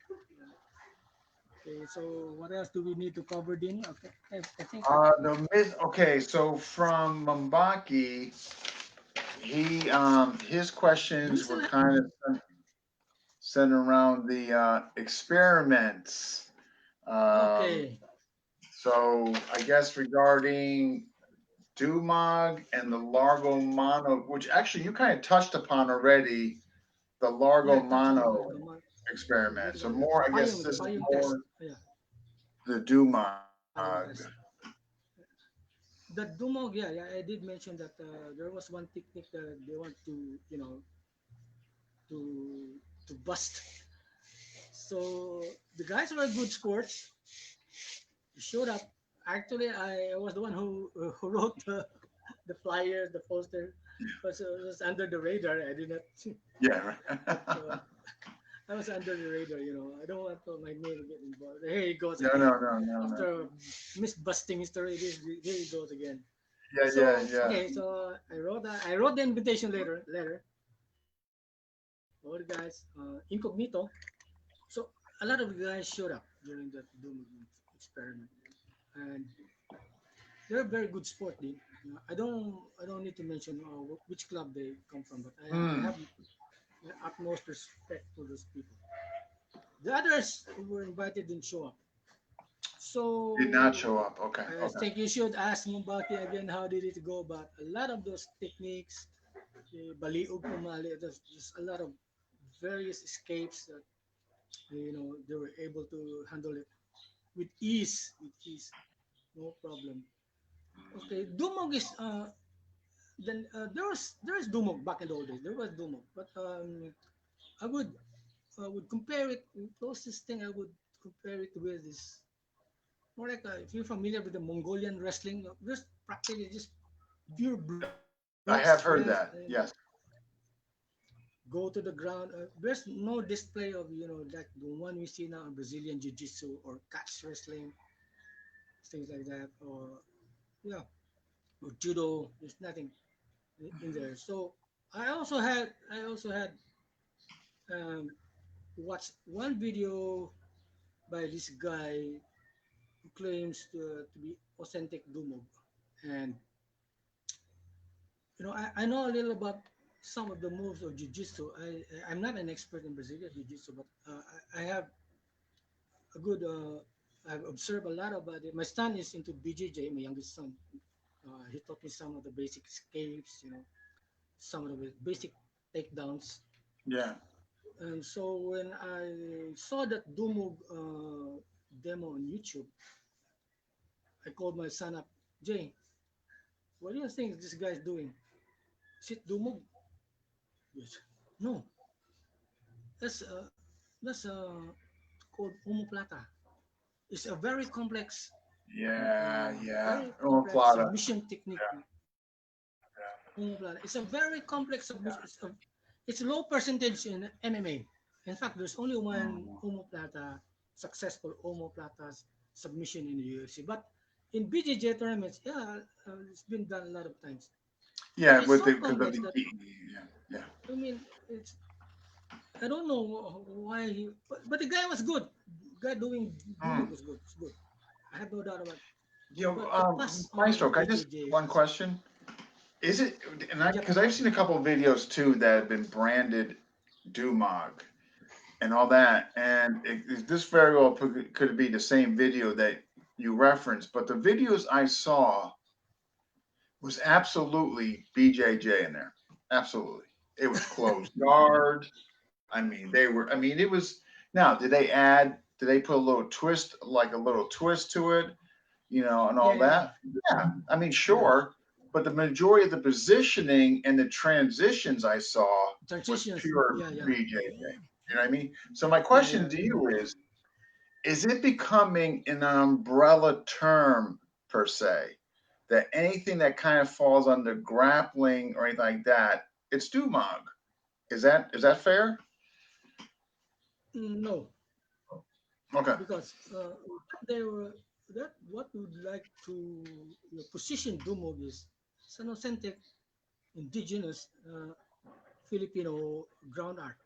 Okay, so what else do we need to cover, Dean? Okay, I think The myth. Okay, so from Mbaki, he his do we questions were still have? kind of centered around the experiments. Um, Okay, so I guess regarding Dumog and the Largo Mono, which actually you kind of touched upon already, the yeah, Largo touch on Mono what experiment. do you So call it? more, I guess The this is payong test. more Yeah, the the payong Dumog. test. The Dumog, yeah, I did mention that there was one technique that they want to, to bust. So the guys were good sports. Showed up. Actually, I was the one who wrote the flyer, the poster. Was under the radar. I did not, Yeah. but Right. I was under the radar. I don't want my name to get involved. Here he goes No, again. no, no, no, no. After miss busting history, here he goes again. Yeah, yeah, So yeah. okay, so I wrote the invitation letter for the guys, incognito. So a lot of guys showed up during that Doom experiment, and they're very good sport. I don't need to mention which club they come from, but I Hmm. have my utmost respect for those people. The others who were invited didn't show up. Did not So show up. Okay, I okay. think you should ask Mumbaki again how did it go. But a lot of those techniques, the baliog pumali, there's a lot of various escapes that they were able to handle it with ease, no problem. Okay, Dumog is then there is Dumog back in the old days. There was Dumog, but I would compare it. The closest thing I would compare it with is more like if you're familiar with the Mongolian wrestling. There's practically just pure brute I strength. have heard that. Yes. Go to the ground. There's no display of like the one we see now in Brazilian Jiu-Jitsu or catch wrestling, things like that, or yeah, or judo. There's nothing in there. So I also had um, watched one video by this guy who claims to be authentic Dumog, and I know a little about some of the moves of jiu-jitsu. I'm not an expert in Brazilian jiu-jitsu, but I have a good. I've observed a lot about it. My son is into BJJ. My youngest son. He taught me some of the basic escapes. Some of the basic takedowns. Yeah. And so when I saw that Dumog demo on YouTube, I called my son up. Jay, what do you think this guy's doing? Is it Dumog? Yes. No, that's called omoplata. It's a very complex, Yeah, yeah. very Oh, complex Plata. submission technique. Omoplata. It's a very complex submission. It's a low percentage in MMA. In fact, there's only one Mm. omoplata successful omoplata submission in the UFC. But in BJJ tournaments, yeah, it's been done a lot of times. But Yeah, it's with so the because of complex the that yeah, yeah. I mean, it's I don't know why he, but the guy was good. Guy doing Hmm. Dumog was good. It's good. I have no doubt about it. You know, But to pass Maestro, on can I just BJJ one is question? Is it, and I, because Japan. I've seen a couple of videos too that have been branded Dumog and all that, and this very well could be the same video that you referenced, but the videos I saw was absolutely BJJ in there. Absolutely. It was closed guard. I mean, they were, I mean, it was, now, did they put a little twist, like a little twist to it, and Yeah, all yeah, yeah, that? Yeah. I mean, yeah. sure. But the majority of the positioning and the transitions I saw was Transitions. pure Yeah, yeah, BJJ. You know what I mean? So my yeah, question yeah. to you is it becoming an umbrella term per se? That anything that kind of falls under grappling or anything like that, it's Dumog. Is that fair? No, Okay. because they were that what would like to position Dumog is it's an authentic indigenous Filipino ground art.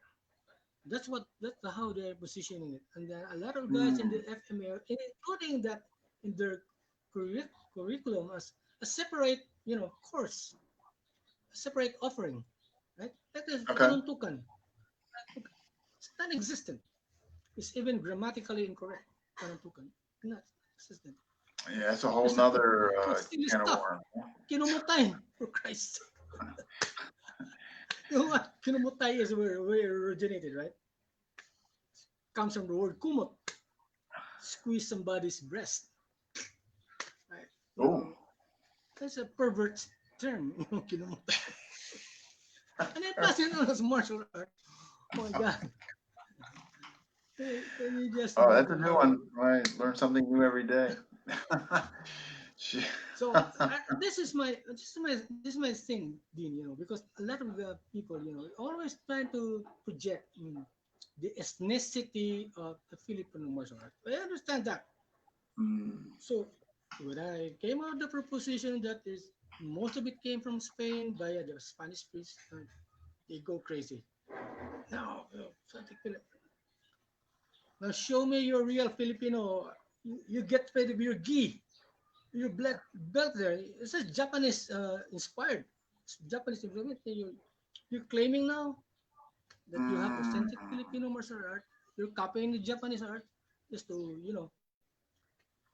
That's how they're positioning it. And then a lot of guys in Hmm. the FMA, including that in their curriculum as a separate, course, a separate offering, right? That is Okay. panuntukan. It's non-existent. It's even grammatically incorrect. Panuntukan, not existent. Yeah, that's a whole There's a nother what's silly can of stuff. worms. Kinumutay, for Christ. You know what? Kinumutay is where it originated, right? Comes from the word kumot, squeeze somebody's breast, right? Oh. That's a pervert term, kinumutay. And then passing on as martial art. Oh my God. Can you just Oh, that's a imagine new how? one. I learn something new every day. Shit. So this is my thing, Dean. Because a lot of the people, always trying to project the ethnicity of the Filipino martial art. I understand that. Hmm. So when I came out the proposition that is most of it came from Spain via the Spanish priest, they go crazy. Now, something now show me your real Filipino. You get rid of your gi, your black belt there. It's a Japanese inspired. It's Japanese implement. You're claiming now that you have Hmm. authentic Filipino martial art. You're copying the Japanese art just to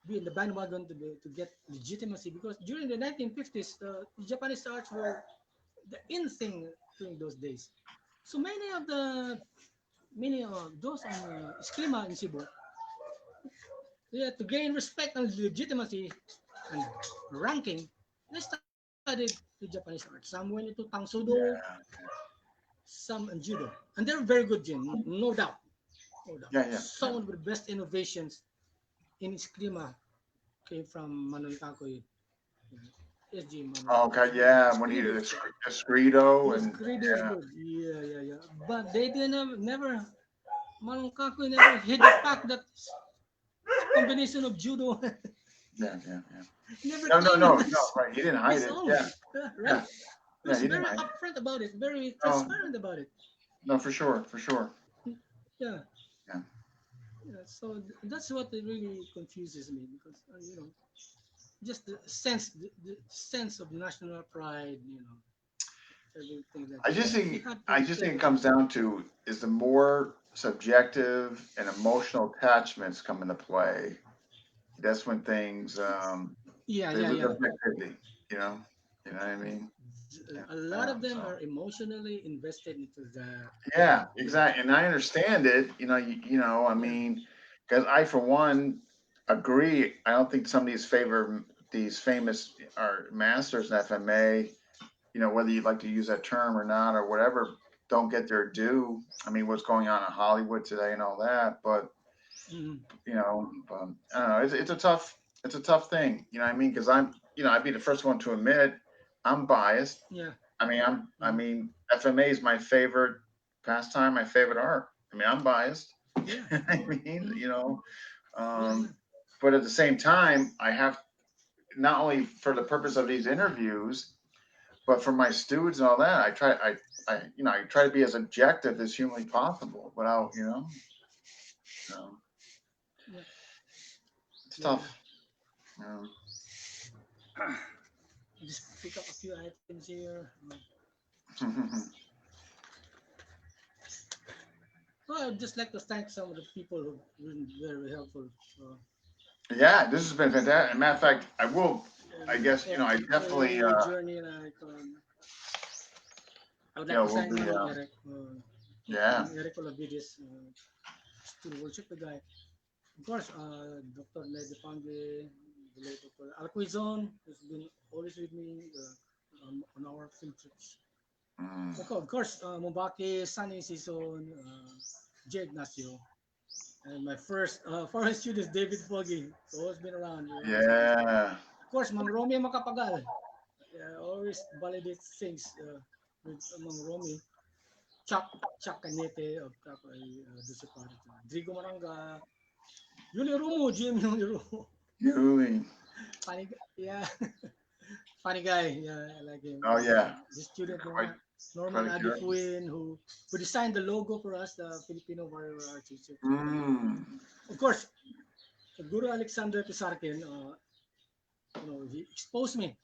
be in the bandwagon to get legitimacy because during the 1950s, the Japanese arts were the in thing during those days. So many of those on Escrima in Cebu, yeah, to gain respect and legitimacy and ranking, they studied the Japanese art. Some went into Tangsudo, Yeah. some in Judo, and they're very good, Jim, no doubt, no doubt. Yeah. Yeah. Yeah. Some of the best innovations in Escrima came from Manoy Kakoy, SG Manoy Kakoy. Okay. Yeah. When Escrima you is good. Escrito Yes, and Credo is yeah. good. Yeah, yeah, yeah. But they didn't never Manong Kakoy never hid the fact that combination of judo Yeah. Yeah. Yeah. never No. No. came in No. No. Right. He didn't hide his it. own. Yeah. Right? Yeah. He Yeah. was He didn't very hide it. upfront about it, very Oh. transparent about it. No. For sure. For sure. Yeah, Yeah. yeah. So that's what really confuses me because just the sense of national pride, everything like I that. just We think have to I just think take it that. comes down to is the more subjective and emotional attachments come into play. That's when things Yeah, they yeah, lose yeah. objectivity. You know. You know what I mean? Yeah. A lot of them So are emotionally invested into that. yeah, You know, exactly. And I understand it. I yeah, mean, because I for one agree. I don't think some of these famous are masters in FMA. Whether you'd like to use that term or not or whatever, don't get their due. I mean, what's going on in Hollywood today and all that, but mm, I don't know. It's a tough thing. You know what I mean? Because I'd be the first one to admit I'm biased. yeah, I mm, mean, FMA is my favorite pastime, my favorite art. I mean, I'm biased. yeah, I mean, mm, yeah, um, yeah, but at the same time, I have. not only for the purpose of these interviews, but for my students and all that, I try to be as objective as humanly possible without, so Yeah, it's yeah, yeah. tough. You know. Just pick up a few items here. Well, I'd just like to thank some of the people who've been very helpful. Uh, Yeah, this has been fantastic. Matter of fact, I guess, I along definitely, my journey, like I would like to we'll thank be, yeah, Manong Eric Olavides, still worship the guy. Of course, Dr. Ned Pangue, the late Dr. Alquizon, who's been always with me on our field trips. mm, Okay, of course, Mubaki, Sunny Season, Jay Ignacio, and my first foreign student, David Foggy, who's always been around. yeah, Of course, Mang Romy Makapagal, always validates things with Mang Romy. Chuck, Chuck Canete of Kapay, Dusipari, Drigo Maranga, Yuli Rumo, Jim Yuli Rumo. Yuli. Funny, yeah, funny guy. Yeah, I like him. Oh yeah, His student quite Norman quite a character. Adifuin, who designed the logo for us, the Filipino Warrior Arts Institute. Mm, Of course, Guru Alexander Pisarkin, he exposed me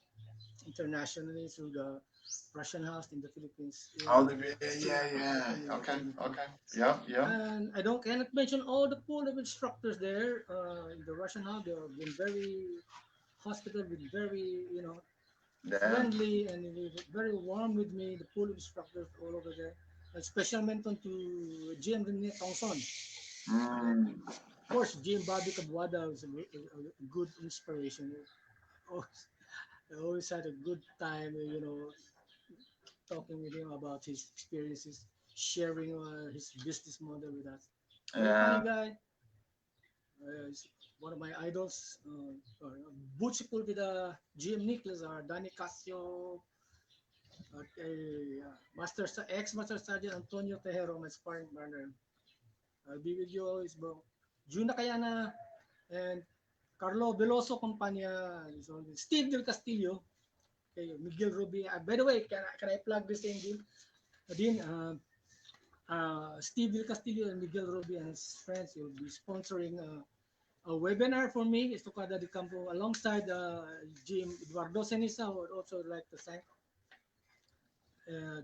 internationally through the Russian House in the Philippines. oh, Still yeah. open the Okay, opportunity. okay. Yep, yep. And I don't cannot mention all the pool of instructors there in the Russian House. They have been very hospitable, been very Yeah. friendly and very warm with me. The pool of instructors all over there. A special mention to GM Rene Tongson. Mm, Of course, GM Bobby Cabuada was a good inspiration. Always, I always had a good time, talking with him about his experiences, sharing his business model with us. Very funny yeah. guy. He's one of my idols. Butchipul with GM Nicholas or Danny Casio, ex-Master Sergeant Antonio Tejero, my sparring partner. I'll be with you always, bro. Juna Kayana and Carlo Veloso Compania. So, Steve Del Castillo. Okay, Miguel Ruby. By the way, can I plug this in, Dean? Dean, Steve Del Castillo and Miguel Ruby and his friends will be sponsoring a webinar for me, Estocada de Campo, alongside Jim Eduardo Senisa. I would also like to thank.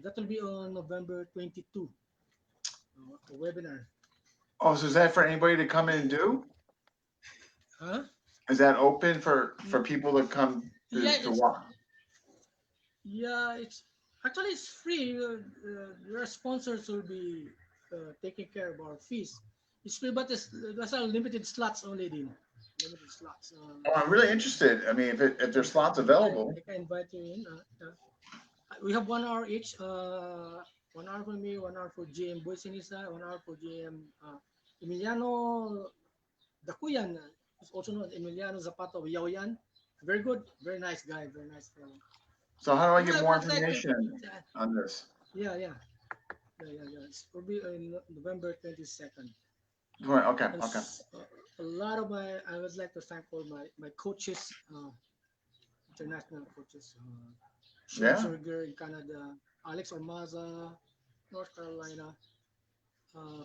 That will be on November 22, a webinar. Oh, so is that for anybody to come in and do? Huh? Is that open for Mm, people to come Yeah, to watch? it's actually it's free. Your sponsors will be taking care of our fees. It's free, but there's a limited slots only, Din. Limited slots. Oh, I'm really interested. I mean, if there's slots available. I can invite you in. We have 1 hour each. 1 hour for me, 1 hour for GM Boysinisa, 1 hour for GM Emiliano Dakuyan, who's also known as Emiliano Zapato Yaoyan. Very good, very nice guy, very nice fellow. So how do I So get I more would like to, information on this? yeah, yeah, yeah. It will be on November 22nd. Right, okay, And okay. a lot of I would like to thank all my coaches, international coaches. Sean Yeah. Zerger in Canada, Alex Ormaza, North Carolina,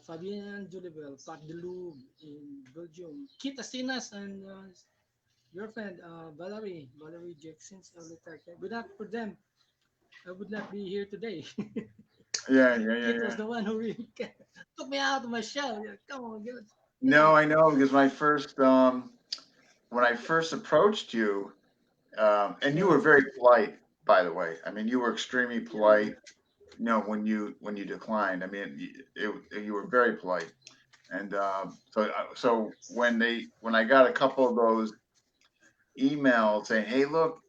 Fabian Julibel, Pat Delug in Belgium, Kit Asinas, and your friend Valerie Jackson's without for them, I would not be here today. Kit was Yeah. the one who really took me out of my shell. Yeah, come on, give it, No, I know because when I first approached you, and you yeah, were very polite, by the way. I mean, you were extremely yeah, yeah, polite. When you declined, I mean, you were very polite. And so when I got a couple of those emails saying, "Hey, look,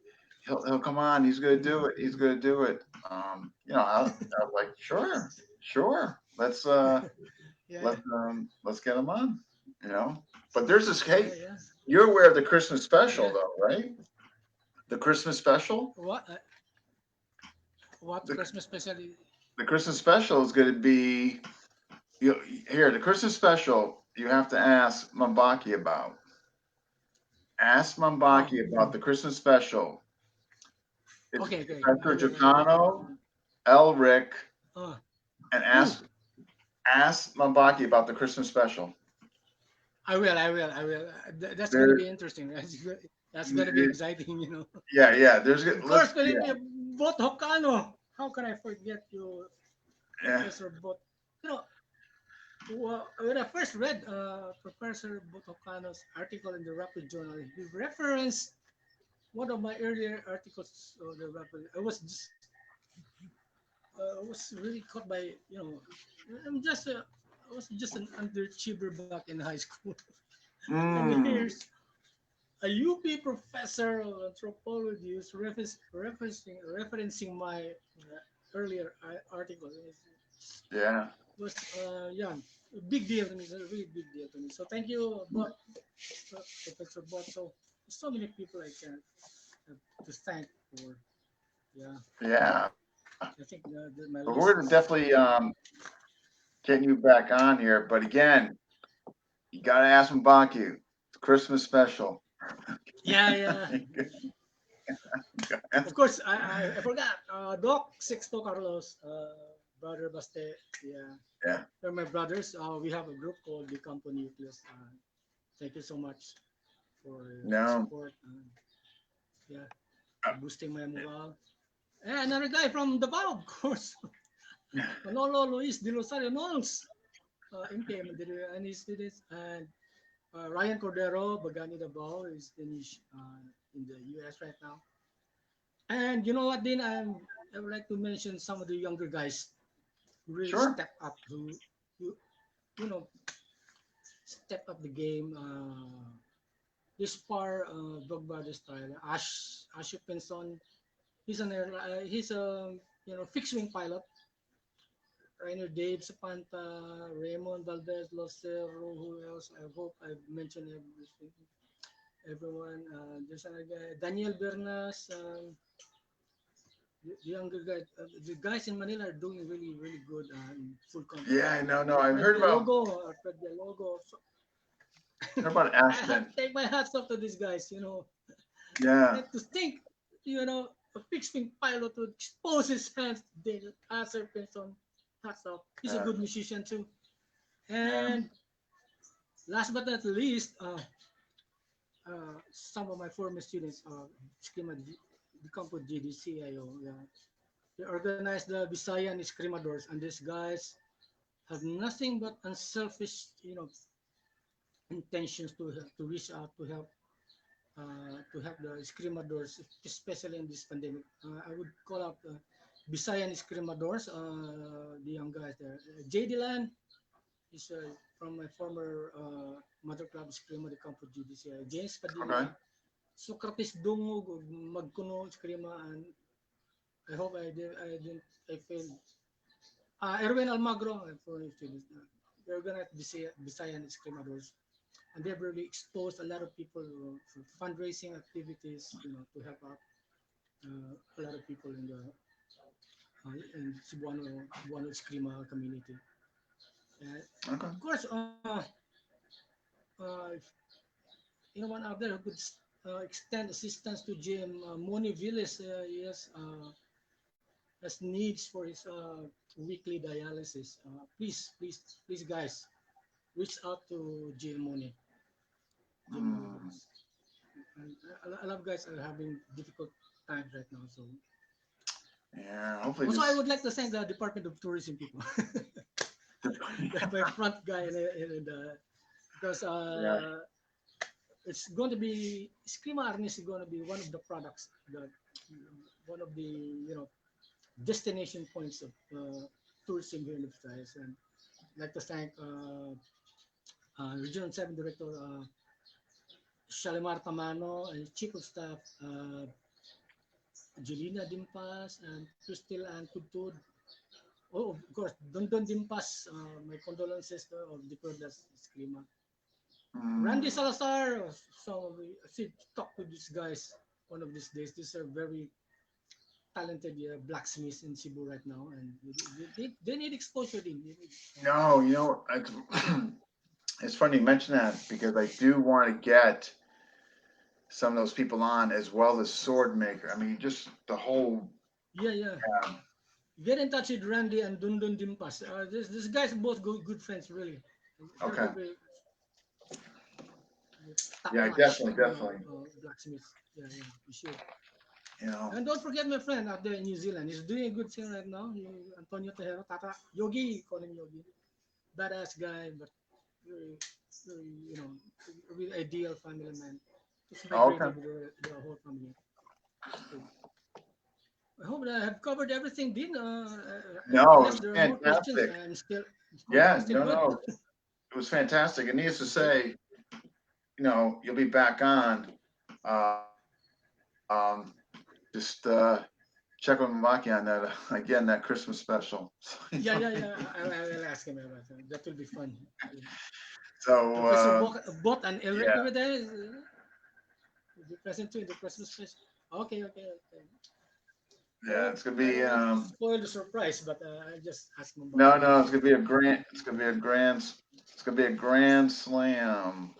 he'll come on. He's gonna do it. He's gonna do it." I was like, sure. yeah, yeah, Let's get him on. You know. But there's this. Hey, yeah. you're aware of the Christmas special, Yeah. though, right? The Christmas special. What? What The, Christmas special? the Christmas special is going to be here. The Christmas special you have to ask Mambaki about. Ask Oh, Mambaki about the Christmas special. It's okay, okay. Professor I will. Giordano, Elric, Uh, and ooh, ask Mambaki about the Christmas special. I will. That's going to There, be interesting. That's going to be exciting, you know. yeah, yeah. There's Of let's course, yeah, Felipe Bot Hocano. How can I forget you, yeah, Professor Bot? You know, when I first read Professor Botocano's article in the Rapid Journal, he referenced one of my earlier articles of the Rapid. I was really caught by, you know, I'm just a, I was just an underachiever back in high school, and mm, here's a UP professor of anthropology who's referencing my earlier article. yeah, Was yeah, a big deal to me. It's a really big deal to me. So thank you, Professor Bot. So many people I can to thank for. Yeah, yeah. I think But my we're list gonna is. definitely getting you back on here. But again, you gotta ask Mambaki. Christmas special. Yeah, yeah. Of course, I forgot. Doc Sixto Carlos, brother Baste. Yeah, Yeah. they're my brothers. We have a group called the Campo Nucleus. Thank you so much for No. support. Yeah, boosting my morale. And another guy from Davao, of course. Manolo Luis de Rosario Nols, MPM, and his students. And Ryan Cordero, Bagani Davao, is in the US right now. And you know what, Dean? I would like to mention some of the younger guys who really Sure. step up, who you know, step up the game. This par Dog Brother style. Ash Pinson. He's a fixed wing pilot. Rainer Dave Sapanta, Raymond Valdez Locero, who else? I hope I've mentioned everything. Everyone. There's another guy, Daniel Bernas, the younger guy. The guys in Manila are doing really, really good in full contact. Yeah, no. I've heard about Fred Dialogo. So I have Aspen. to take my hats off to these guys, Yeah. And to think, a fixed wing pilot would expose his hands to Daniel Asser Pinson. Hats off. He's a Yeah. good musician too. Yeah. And last but not least, some of my former students, Escrima, the Campo GDCIO, yeah, they organized the Visayan Escrimadors, and these guys have nothing but unselfish, intentions to reach out to help the Escrimadors, especially in this pandemic. I would call out Visayan Escrimadors, the young guys there. J. Dilan is from my former mother club Escrima, the Campo GDCIO. James Okay. Padilla, Socrates Dungog, Magkuno Escrima, and I hope I failed. Erwin Almagro, for students. They're gonna Visayan Escrimadors, and they've really exposed a lot of people for fundraising activities, to help out a lot of people in Cebuano Escrima community. And Okay. of course, anyone out there who could extend assistance to Jim Moni Villas, yes, has needs for his weekly dialysis. Please, guys, reach out to Jim Moni. Jim Moni. Mm, And a lot of guys are having difficult times right now. So yeah. Hopefully also, I this. would like to thank the Department of Tourism people, my front guy because Yeah. it's going to be Escrima Arnis is going to be one of the products that one of the destination points of tourism here in the Visayas. And I'd like to thank Regional 7 Director Shalimar Tamano and Chief of Staff Jelina Dimpas and Crystal Ann Tudtud. Oh, of course, Dondon Dimpas. My condolences of the Cordas Escrima. Randy Mm, Salazar. So I should talk to these guys one of these days. These are very talented blacksmiths in Cebu right now, and they need exposure. They need, no, it's funny you mention that because I do want to get some of those people on, as well as Sword Maker. I mean, just the whole. Yeah. Um, Get in touch with Randy and Dundun Dimpas. These guys are both good friends, really. They're okay. very top Yeah, notch, definitely. blacksmiths. Yeah, you should. You know. And don't forget my friend out there in New Zealand. He's doing a good thing right now. Antonio Tejero, Tata Yogi, call him Yogi. Badass guy, but very, very, a real ideal family man. Just Oh, okay. migrated with the whole family. So I hope that I have covered everything, Dean. No, it Unless was there are more questions, fantastic. I'm Yeah, still no, good. no, it was fantastic. And needless to Okay. say, you'll be back on. Just check with Mamaki on that again, that Christmas special. Yeah. I will ask him about that. That will be fun. So Professor bought an Elric yeah, over there. Will be present too in the Christmas special. Okay. yeah, it's gonna I be don't want to spoil the surprise, but I just asked him about no, it. no, it's gonna be a grand slam.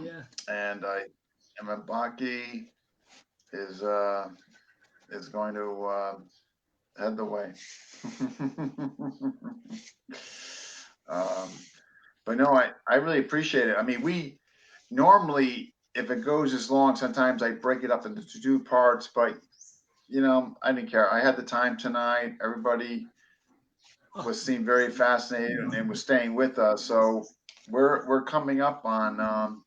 Yeah. And Mamaki is going to head the way. um, but no, I really appreciate it. I mean, we normally, if it goes as long, sometimes I break it up into two parts, but I didn't care. I had the time tonight. Everybody Oh, seemed very fascinated and was staying with us. So we're coming up on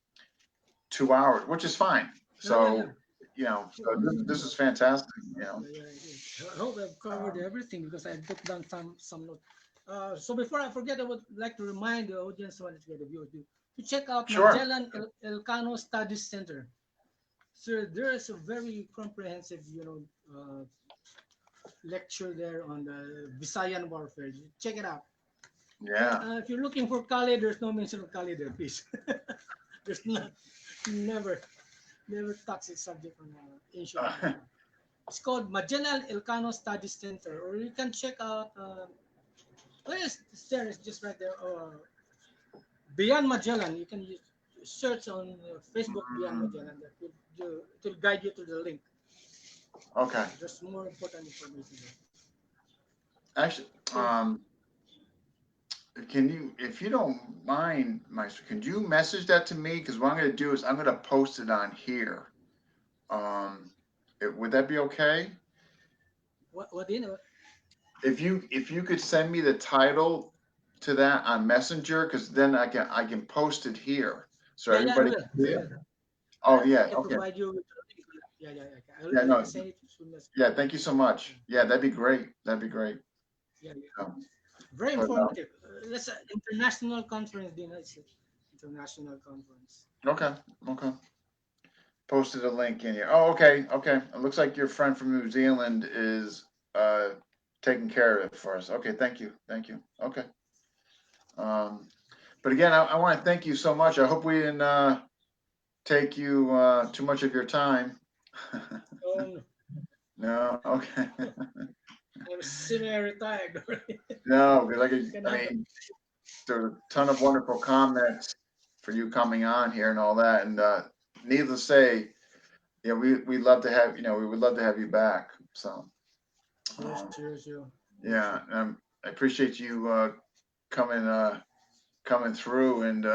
2 hours, which is fine. yeah. So so this is fantastic. I hope I've covered Um, everything because I took down some notes. So before I forget, I would like to remind the audience, wanted to get the viewers to check out sure. Magellan Elcano Studies Center. So there is a very comprehensive, lecture there on the Visayan warfare. Check it out. Yeah. If you're looking for Kali, there's no mention of Kali there, please. There's not, never, never touch the subject on ancient warfare. It's called Magellan Elcano Studies Center, or you can check out. It's there. It's just right there. Beyond Magellan, you can just search on Facebook Beyond Magellan. It will guide you to the link. Okay. There's more important information there. Actually, Okay. can you, if you don't mind, Meister, can you message that to me? Because what I'm going to do is I'm going to post it on here. Would that be okay? What do you know? If you could send me the title to that on Messenger, because then I can post it here so Yeah, I everybody will. can see it. Oh I yeah, can okay. provide you with the link. Yeah. Yeah, I no, can send it as soon as. yeah. Thank you so much. Yeah, that'd be great. That'd be great. Yeah. Um, Very but informative. That's an international conference, Dina. It's an international conference. okay, okay. Posted a link in here. Oh, okay. It looks like your friend from New Zealand is uh taking care of it for us. Okay, thank you. Okay. Um, but again, I want to thank you so much. I hope we didn't take you too much of your time. Oh, No, okay. no. I'm semi-retired already. No, because Can I have mean, there's a ton of wonderful comments for you coming on here and all that. And needless to say, we love to have we would love to have you back. So um, sure. yeah, I appreciate you coming through and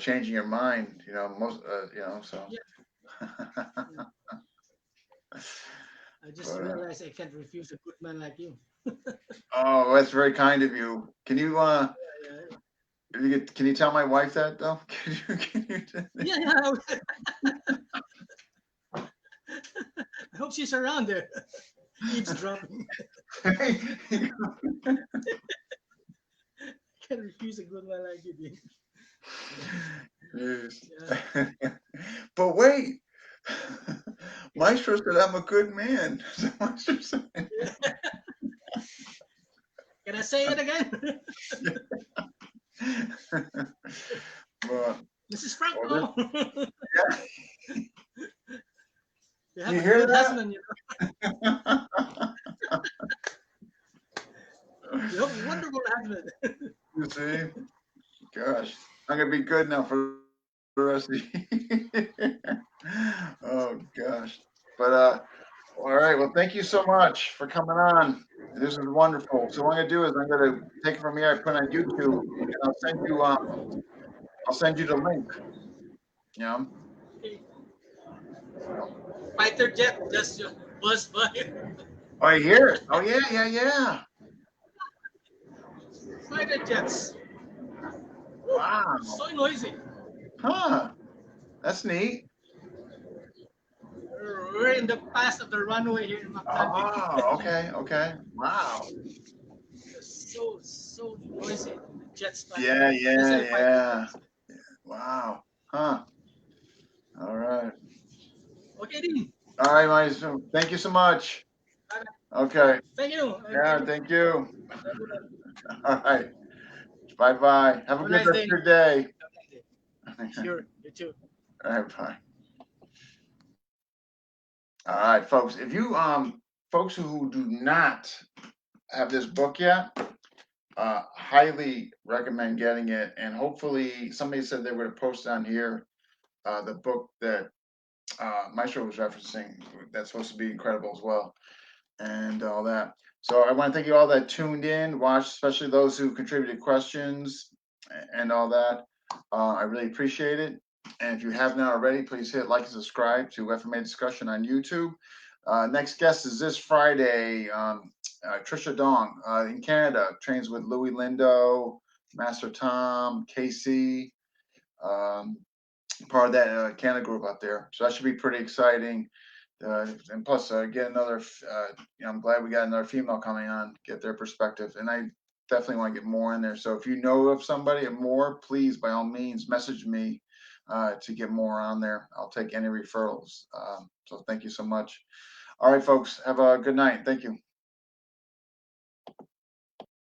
changing your mind. Most so. Yeah, yeah. I just But realized I can't refuse a good man like you. oh, that's very kind of you. Can you Yeah. can you tell my wife that though? Can you Yeah. I hope she's around there, eavesdropping. Can't refuse a good man like you, Dean. Yes. Yeah. But wait, Maestro said I'm a good man. Maestro said, Can I say it again? well, Mrs. this, Franco, yeah, you have you a hear good that? husband. You have a wonderful husband. You see? Gosh, I'm gonna be good now for the rest of the year. But all right. Well, thank you so much for coming on. This is wonderful. So what I'm gonna do is I'm gonna take it from here. I put it on YouTube, and I'll send you the link. You know. Okay. Fighter jet just buzzed by. Oh, I hear it. Oh yeah, yeah, yeah. Fighter jets. Woo, Wow. so noisy. Huh. That's neat. We're in the path of the runway here in Macachor. Oh, okay, okay. Wow. So noisy. Jets flying. Yeah, Let's yeah, say fighter yeah. jets. Wow. Huh. All right. Okay, Dean. All right, Mike. Thank you so much. Okay. Thank you. Yeah, thank you. All right. Bye bye. Have a Have a good nice rest of day. your day. Sure, you too. All right, bye. All right, folks. If you folks who do not have this book yet, highly recommend getting it. And hopefully somebody said they were going to post on here the book that Maestro was referencing. That's supposed to be incredible as well, and all that. So I want to thank you all that tuned in, watched, especially those who contributed questions and all that. I really appreciate it. And if you have not already, please hit like and subscribe to FMA Discussion on YouTube. Next guest is this Friday, Trisha Dong in Canada, trains with Louis Lindo, Master Tom, Casey, part of that Canada group out there. So that should be pretty exciting. And plus, get another, I'm glad we got another female coming on, get their perspective. And I definitely want to get more in there. So if you know of somebody or more, please, by all means, message me to get more on there. I'll take any referrals. So thank you so much. All right, folks, have a good night. Thank you.